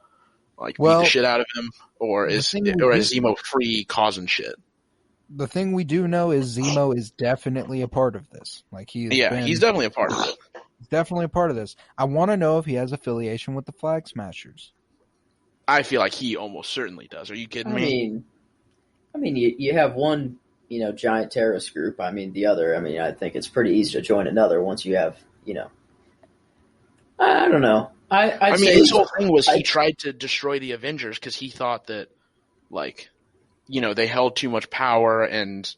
Like, beat the shit out of him? Or is Zemo free causing shit? The thing we do know is Zemo is definitely a part of this. Like he's definitely a part of it. He's definitely a part of this. I want to know if he has affiliation with the Flag Smashers. I feel like he almost certainly does. Are you kidding me? I mean, you have one, you know, giant terrorist group. I mean, the other. I mean, I think it's pretty easy to join another once you have, you know. I don't know. I mean, his whole thing was he tried to destroy the Avengers because he thought that, like, you know, they held too much power and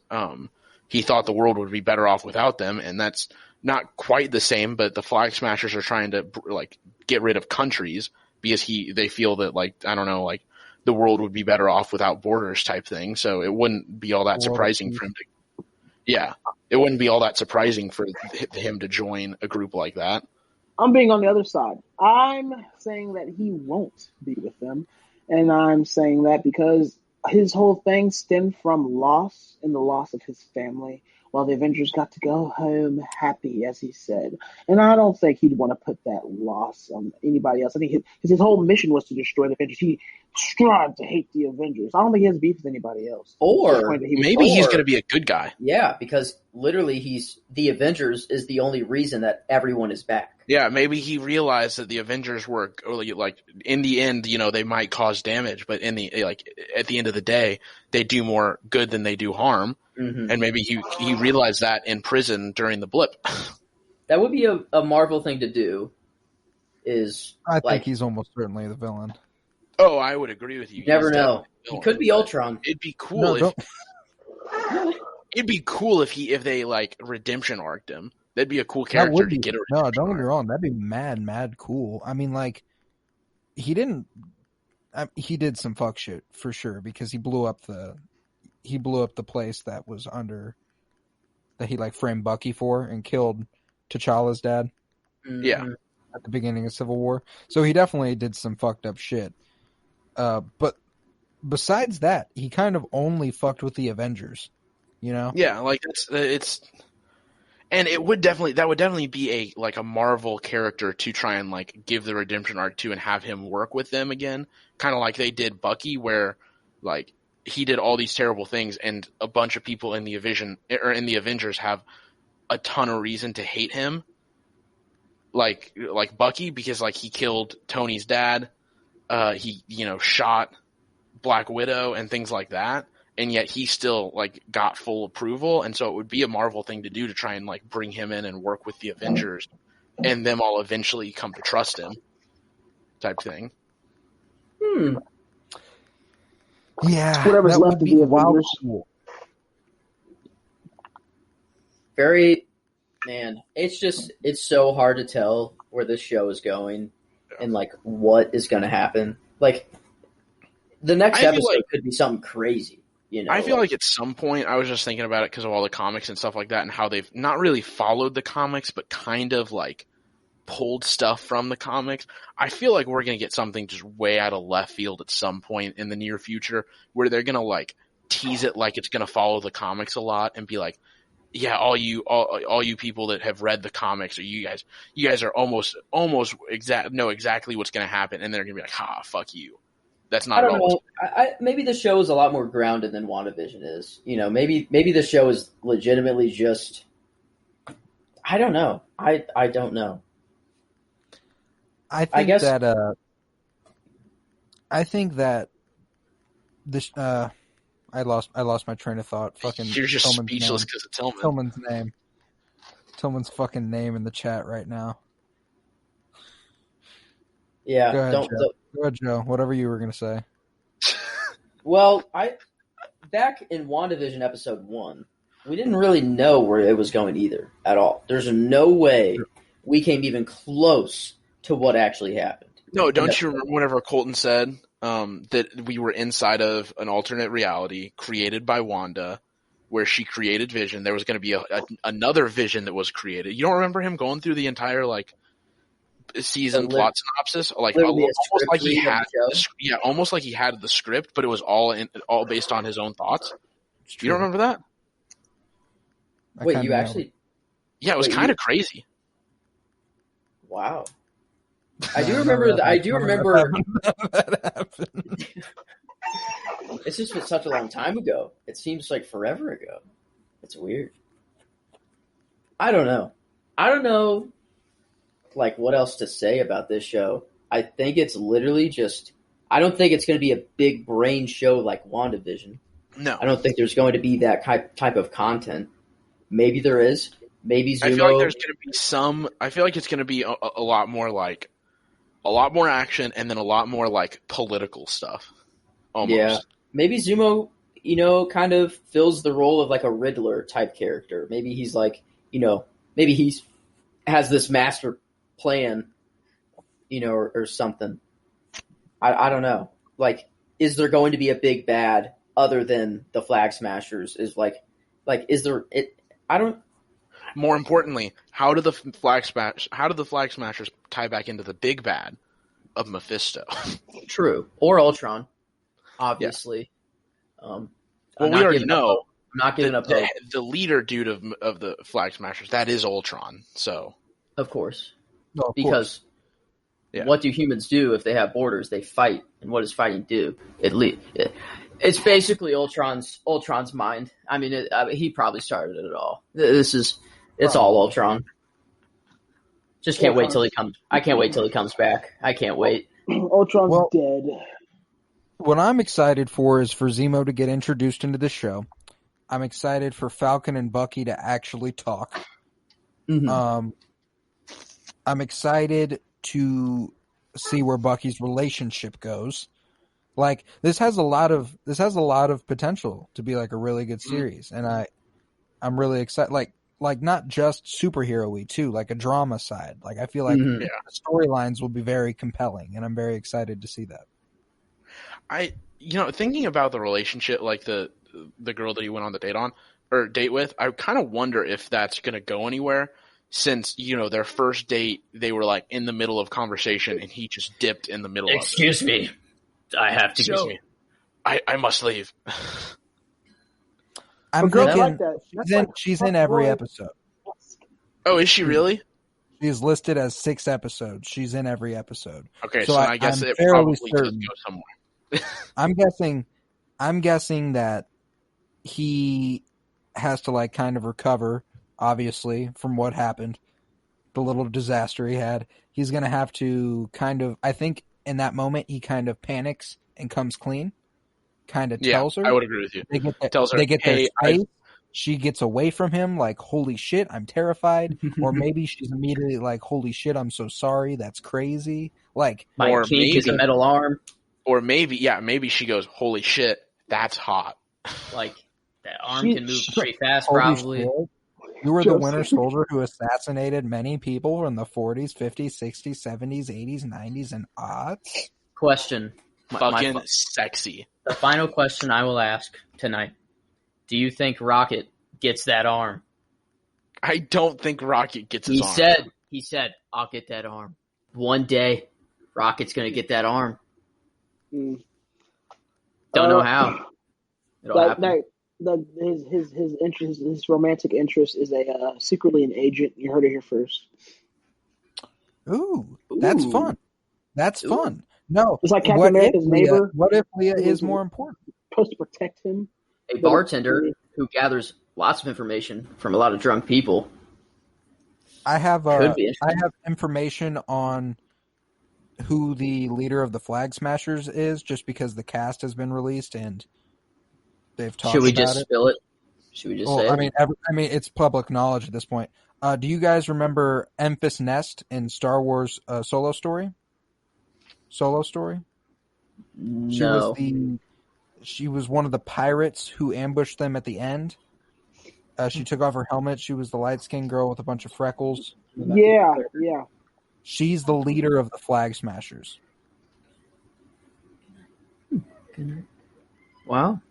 he thought the world would be better off without them. And that's not quite the same, but the Flag Smashers are trying to, like, get rid of countries because they feel that, like, I don't know, like, the world would be better off without borders type thing. So it wouldn't be all that surprising for him to, it wouldn't be all that surprising for him to join a group like that. I'm being on the other side. I'm saying that he won't be with them. And I'm saying that because his whole thing stemmed from loss and the loss of his family. well, the Avengers got to go home happy, as he said. And I don't think he'd want to put that loss on anybody else. I think his whole mission was to destroy the Avengers. He strived to hate the Avengers. I don't think he has beef with anybody else. Or maybe he's going to be a good guy. Yeah, because literally the Avengers is the only reason that everyone is back. Yeah, maybe he realized that the Avengers were like in the end, they might cause damage, but at the end of the day, they do more good than they do harm. Mm-hmm. And maybe he realized that in prison during the blip. That would be a Marvel thing to do. I think he's almost certainly the villain. Oh, I would agree with you. You never know. He could be Ultron. It'd be cool it'd be cool if they like redemption arced him. That'd be a cool character to get a redemption. No, don't get me wrong. That'd be mad cool. I mean, like, he did some fuck shit for sure because he blew up the place that was that he like framed Bucky for and killed T'Challa's dad. Yeah. At the beginning of Civil War. So he definitely did some fucked up shit. But besides that, he kind of only fucked with the Avengers, Yeah, like it's and that would definitely be a Marvel character to try and like give the redemption arc to and have him work with them again, kind of like they did Bucky, where like he did all these terrible things and a bunch of people in the Avengers have a ton of reason to hate him, like Bucky, because like he killed Tony's dad, he shot Black Widow and things like that. And yet he still like got full approval, and so it would be a Marvel thing to do to try and like bring him in and work with the Avengers, and them all eventually come to trust him, type thing. Yeah, whatever's left of the Avengers. Cool. It's so hard to tell where this show is going and like what is going to happen. Like the next episode could be something crazy. I feel like at some point, I was just thinking about it because of all the comics and stuff like that and how they've not really followed the comics, but kind of like pulled stuff from the comics. I feel like we're going to get something just way out of left field at some point in the near future where they're going to like tease it like it's going to follow the comics a lot and be like, yeah, all you people that have read the comics, or you guys are almost know exactly what's going to happen. And they're going to be like, ha, fuck you. That's not. I don't know. Maybe the show is a lot more grounded than WandaVision is. Maybe the show is legitimately just. I don't know. I don't know. I think that this. I lost my train of thought. Fucking. You're just speechless because of Tillman. Tillman's name. Tillman's fucking name in the chat right now. Yeah. Go ahead, Joe. Whatever you were going to say. Well, back in WandaVision episode 1, we didn't really know where it was going either at all. There's no way we came even close to what actually happened. No, don't you remember whenever Colton said that we were inside of an alternate reality created by Wanda, where she created Vision? There was going to be another Vision that was created. You don't remember him going through the entire season plot synopsis, almost like he had the script, but it was all based on his own thoughts. You don't remember that? Wait, you actually? Yeah, it was kind of crazy. Wow. I do remember that happened. It's just been such a long time ago. It seems like forever ago. It's weird. I don't know. Like what else to say about this show. I think it's literally just I don't think it's going to be a big brain show like WandaVision. No. I don't think there's going to be that type of content. Maybe there is. Maybe Zumo. I feel like there's going to be some I feel like it's going to be a lot more action and then a lot more like political stuff. Almost. Yeah. Maybe Zumo, kind of fills the role of like a Riddler type character. Maybe he's like, maybe he's has this master plan, or something. I don't know. Like, is there going to be a big bad other than the Flag Smashers? Is there? I don't. More importantly, how do the Flag Smashers tie back into the big bad of Mephisto? True, or Ultron, obviously. Yeah. Well, we already know. not giving up hope. The leader dude of the Flag Smashers, that is Ultron. So Of course. No, of Because course. Yeah. what do humans do if they have borders? They fight. And what does fighting do? It's basically Ultron's mind. I mean, he probably started it all. It's all Ultron. Just can't wait till he comes. I can't wait till he comes back. I can't wait. Ultron's dead. What I'm excited for is for Zemo to get introduced into the show. I'm excited for Falcon and Bucky to actually talk. Mm-hmm. I'm excited to see where Bucky's relationship goes. Like this has a lot of potential to be like a really good series, and I'm really excited. Like not just superhero-y too, like a drama side. Like I feel like the storylines will be very compelling, and I'm very excited to see that. Thinking about the relationship, like the girl that he went on the date with, I kind of wonder if that's going to go anywhere. Since, their first date, they were like in the middle of conversation and he just dipped in the middle of it. Excuse me. I have to go. I must leave. I'm girls thinking like that. she's in every episode. Oh, is she really? She's listed as 6 episodes. She's in every episode. Okay, so I guess I'm it fairly probably certain. does go somewhere. I'm guessing that he has to like kind of recover, obviously, from what happened, the little disaster he had. He's going to have to kind of, I think in that moment, he kind of panics and comes clean, kind of tells her. I would agree with you. They get tells her, they get hey, their space. She gets away from him like, holy shit, I'm terrified. Or maybe she's immediately like, holy shit, I'm so sorry. That's crazy. Like, My kink is a metal arm. Or maybe she goes, holy shit, that's hot. Like, that arm can move pretty fast, probably. Shit. You were the Winter Soldier who assassinated many people in the 40s, 50s, 60s, 70s, 80s, 90s, and aughts? Question. Fucking sexy. The final question I will ask tonight. Do you think Rocket gets that arm? I don't think Rocket gets his arm. He said, I'll get that arm. One day, Rocket's going to get that arm. Don't know how. It'll happen. His interest, his romantic interest, is secretly an agent. You heard it here first. Ooh, that's fun. That's fun. No, it's like Captain America's neighbor. What if Leah is more important? Supposed to protect him. A bartender who gathers lots of information from a lot of drunk people. I have information on who the leader of the Flag Smashers is, just because the cast has been released and they've talked about it. Should we just spill it? Should we just say it? I mean, it's public knowledge at this point. Do you guys remember Emphas Nest in Star Wars Solo Story? No. She was one of the pirates who ambushed them at the end. She took off her helmet. She was the light-skinned girl with a bunch of freckles. Yeah. She's the leader of the Flag Smashers. Wow.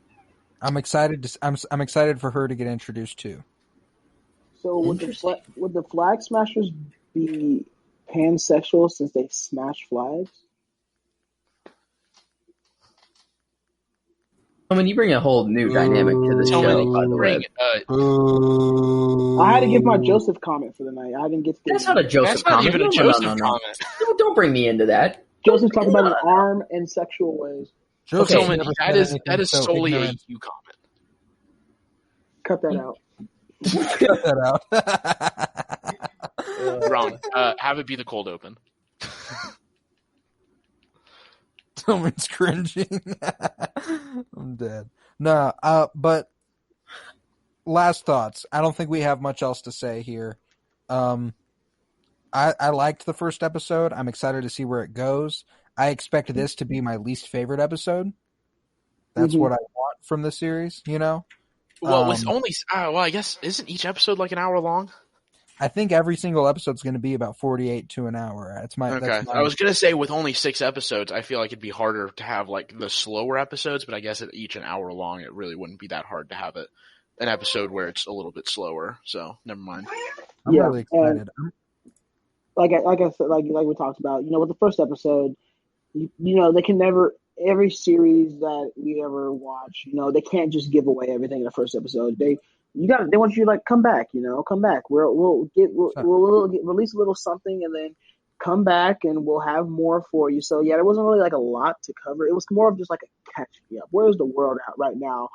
I'm excited. I'm excited for her to get introduced too. So would the Flag Smashers be pansexual since they smash flags? I mean, you bring a whole new dynamic to the show, by the way. I had to give my Joseph comment for the night. I didn't get to. That's not a Joseph comment. That's not even a Joseph comment. Don't bring me into that. Joseph talked about an arm in sexual ways. Joseph, that is solely a you comment. Cut that out. Cut that out. Ron, have it be the cold open. Tillman's cringing. I'm dead. No, but last thoughts. I don't think we have much else to say here. I liked the first episode. I'm excited to see where it goes. I expect this to be my least favorite episode. That's what I want from the series, you know? Well, with only I guess isn't each episode like an hour long? I think every single episode is going to be about 48 to an hour. That's my. I was going to say with only 6 episodes, I feel like it'd be harder to have like the slower episodes, but I guess at each an hour long, it really wouldn't be that hard to have an episode where it's a little bit slower. So never mind. I'm really excited. Like I said, like we talked about, with the first episode, they can never every series that we ever watch, they can't just give away everything in the first episode. They want you to like come back, come back. We'll release a little something and then come back and we'll have more for you. So yeah, there wasn't really like a lot to cover. It was more of just like a catch me up. Where's the world at right now?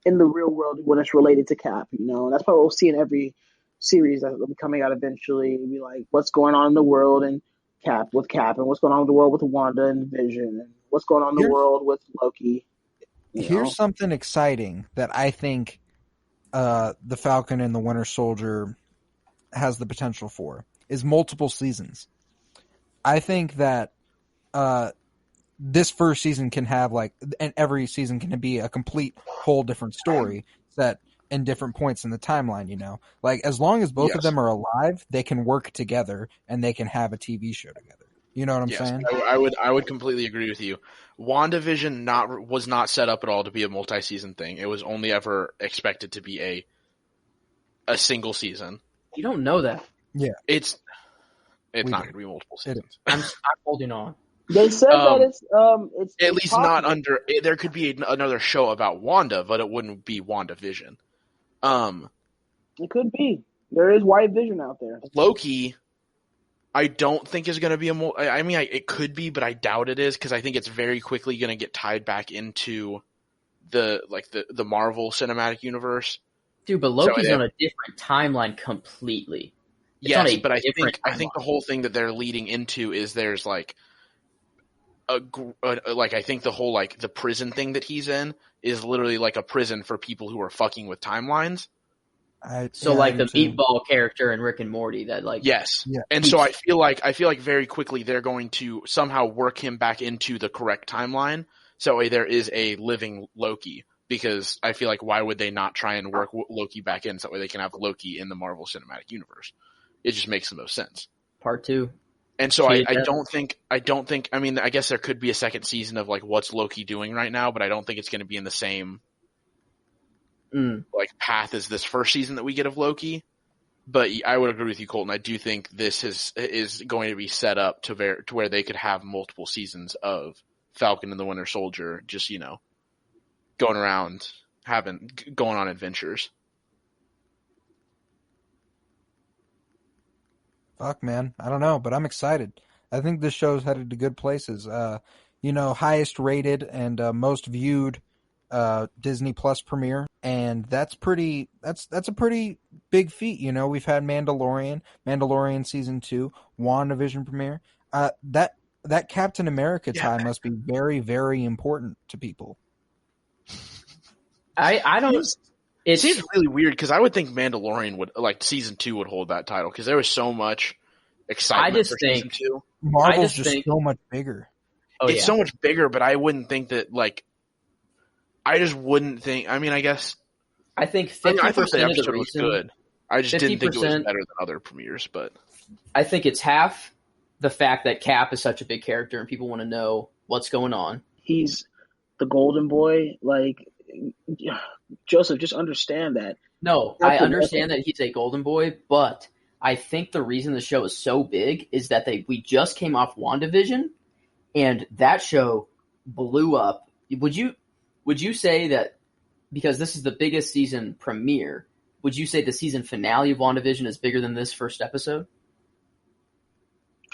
In the real world when it's related to Cap, and that's probably what we'll see in every series that will be coming out eventually. It'll be like what's going on in the world and Cap, and what's going on in the world with Wanda and Vision, and what's going on in the world with Loki. Here's something exciting that I think the Falcon and the Winter Soldier has the potential for is multiple seasons. I think that this first season can have and every season can be a complete whole different story set in different points in the timeline, Like as long as both of them are alive, they can work together and they can have a TV show together. You know what I'm saying? I would completely agree with you. WandaVision was not set up at all to be a multi-season thing. It was only ever expected to be a single season. You don't know that. Yeah. It's not going to be multiple seasons. I'm holding on. They said that it's at least possible. Not under. There could be another show about Wanda, but it wouldn't be WandaVision. It could be. There is White Vision out there. Loki, I don't think is going to be it could be, but I doubt it is because I think it's very quickly going to get tied back into the Marvel Cinematic Universe. Dude, but Loki's on a different timeline completely. Yes, but I think the whole thing that they're leading into is there's I think the whole the prison thing that he's in is literally like a prison for people who are fucking with timelines. The meatball character in Rick and Morty that yes, yeah. And so I feel like very quickly they're going to somehow work him back into the correct timeline. So there is a living Loki because I feel like why would they not try and work Loki back in so that way they can have Loki in the Marvel Cinematic Universe? It just makes the most sense. Part 2. And so I don't think, I mean, I guess there could be a second season of what's Loki doing right now, but I don't think it's going to be in the same path as this first season that we get of Loki. But I would agree with you, Colton. I do think this is going to be set up to where they could have multiple seasons of Falcon and the Winter Soldier just, going around going on adventures. Fuck, man. I don't know, but I'm excited. I think this show's headed to good places. Highest rated and most viewed Disney Plus premiere, and that's a pretty big feat. We've had Mandalorian season 2, WandaVision premiere. That Captain America time must be very, very important to people. I don't. It seems really weird because I would think Mandalorian would season 2 would hold that title because there was so much excitement for season 2. Marvel's just so much bigger. It's so much bigger, but I wouldn't think that I just wouldn't think. I mean, I guess I think 50% I thought the of the episode reason, was good. I just didn't think it was better than other premieres. But I think it's half the fact that Cap is such a big character and people want to know what's going on. He's the golden boy, Joseph, just understand that. No, I understand that he's a golden boy, but I think the reason the show is so big is that we just came off WandaVision, and that show blew up. Would you say that because this is the biggest season premiere, would you say the season finale of WandaVision is bigger than this first episode?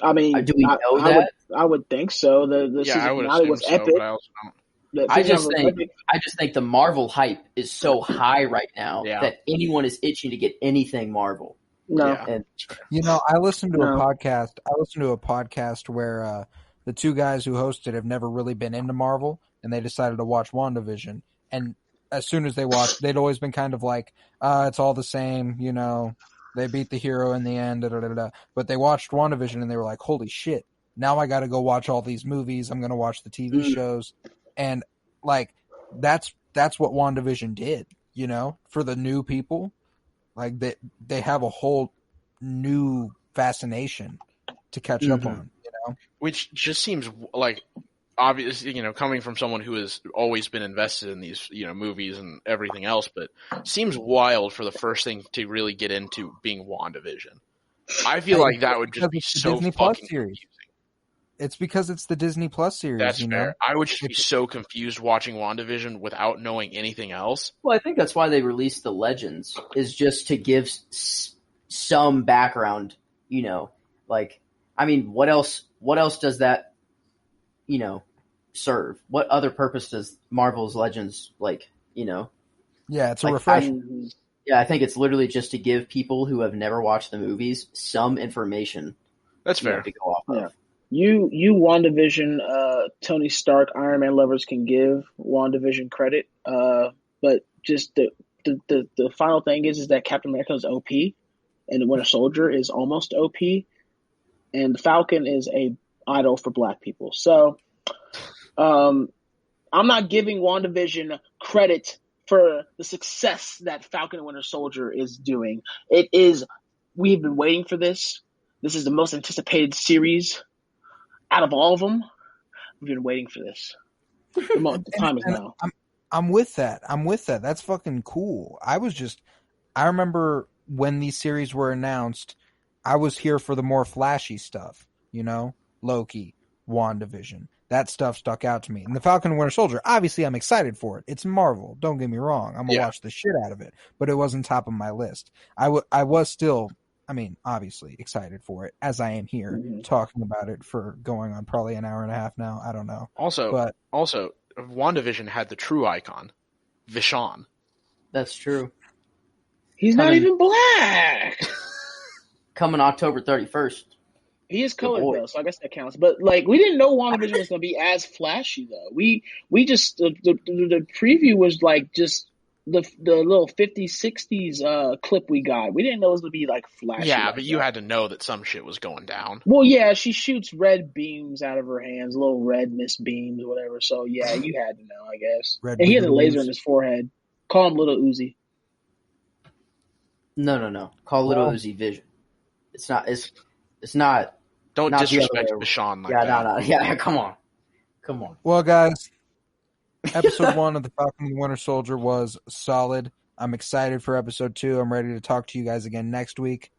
I mean, do we know that? I would think so. The season finale was epic. But I also don't. I just think the Marvel hype is so high right now that anyone is itching to get anything Marvel. No, and, I listened to a podcast. I listened to a podcast where the two guys who hosted have never really been into Marvel, and they decided to watch WandaVision. And as soon as they watched, they'd always been kind of it's all the same. They beat the hero in the end. But they watched WandaVision, and they were like, "Holy shit! Now I got to go watch all these movies. I'm going to watch the TV shows." And that's what WandaVision did, for the new people. They have a whole new fascination to catch up on, Which just seems obvious, coming from someone who has always been invested in these, movies and everything else, but seems wild for the first thing to really get into being WandaVision. I feel like that would just be so Disney fucking Plus series. confusing. It's because it's the Disney Plus series. That's you fair. know? I would just be so confused watching WandaVision without knowing anything else. Well, I think that's why they released the Legends, is just to give some background. Like, I mean, what else does that, serve? What other purpose does Marvel's Legends, Yeah, it's a like, refresher. I think it's literally just to give people who have never watched the movies some information. That's fair. To go off of. You WandaVision, Tony Stark, Iron Man lovers can give WandaVision credit, but just the final thing is that Captain America is OP, and the Winter Soldier is almost OP, and the Falcon is a idol for Black people. So, I'm not giving WandaVision credit for the success that Falcon and Winter Soldier is doing. We've been waiting for this. This is the most anticipated series out of all of them. We've been waiting for this. The time is now. I'm with that. That's fucking cool. I remember when these series were announced, I was here for the more flashy stuff, Loki, WandaVision. That stuff stuck out to me. And the Falcon and Winter Soldier, obviously I'm excited for it. It's Marvel. Don't get me wrong. I'm going to watch the shit out of it. But it wasn't top of my list. I was still, obviously excited for it, as I am here talking about it for going on probably an hour and a half now. I don't know. Also, WandaVision had the true icon, Vishon. That's true. He's not even Black. Coming October 31st. He is colored though, so I guess that counts. But we didn't know WandaVision was going to be as flashy though. We just the preview was just the little 50s 60s clip we got. We didn't know it was going to be flashy. Yeah, but you had to know that some shit was going down. Well, yeah, she shoots red beams out of her hands, little red mist beams, whatever. So yeah, you had to know, I guess. And he has a laser in his forehead. Call him Little Uzi. No. Call Little Uzi Vision. It's not. It's not. Don't not disrespect Vishon like that. No. Yeah, come on. Well, guys, episode 1 of the Falcon and Winter Soldier was solid. I'm excited for episode 2. I'm ready to talk to you guys again next week.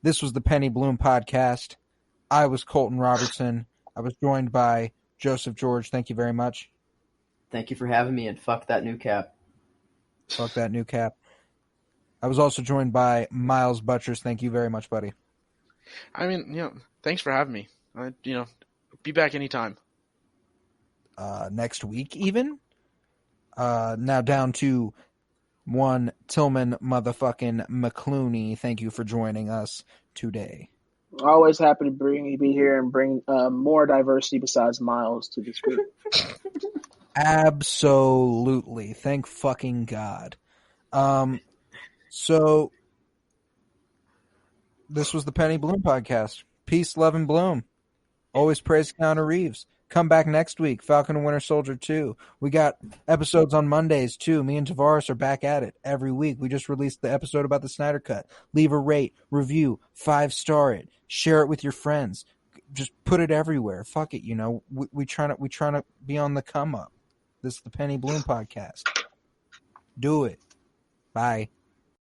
This was the Penny Bloom podcast. I was Colton Robertson. I was joined by Joseph George. Thank you very much. Thank you for having me, and fuck that new cap. Fuck that new cap. I was also joined by Miles Buttress. Thank you very much, buddy. Thanks for having me. Be back anytime. Next week, even. Now down to one Tillman motherfucking McClunie. Thank you for joining us today. Always happy to be here and bring more diversity besides Miles to this group. Absolutely. Thank fucking God. So this was the Penny Bloom podcast. Peace, love, and bloom. Always praise Keanu Reeves. Come back next week. Falcon and Winter Soldier 2. We got episodes on Mondays too. Me and Tavares are back at it every week. We just released the episode about the Snyder Cut. Leave a rate, review, 5-star it, share it with your friends. Just put it everywhere. Fuck it. We trying to be on the come up. This is the Penny Bloom podcast. Do it. Bye.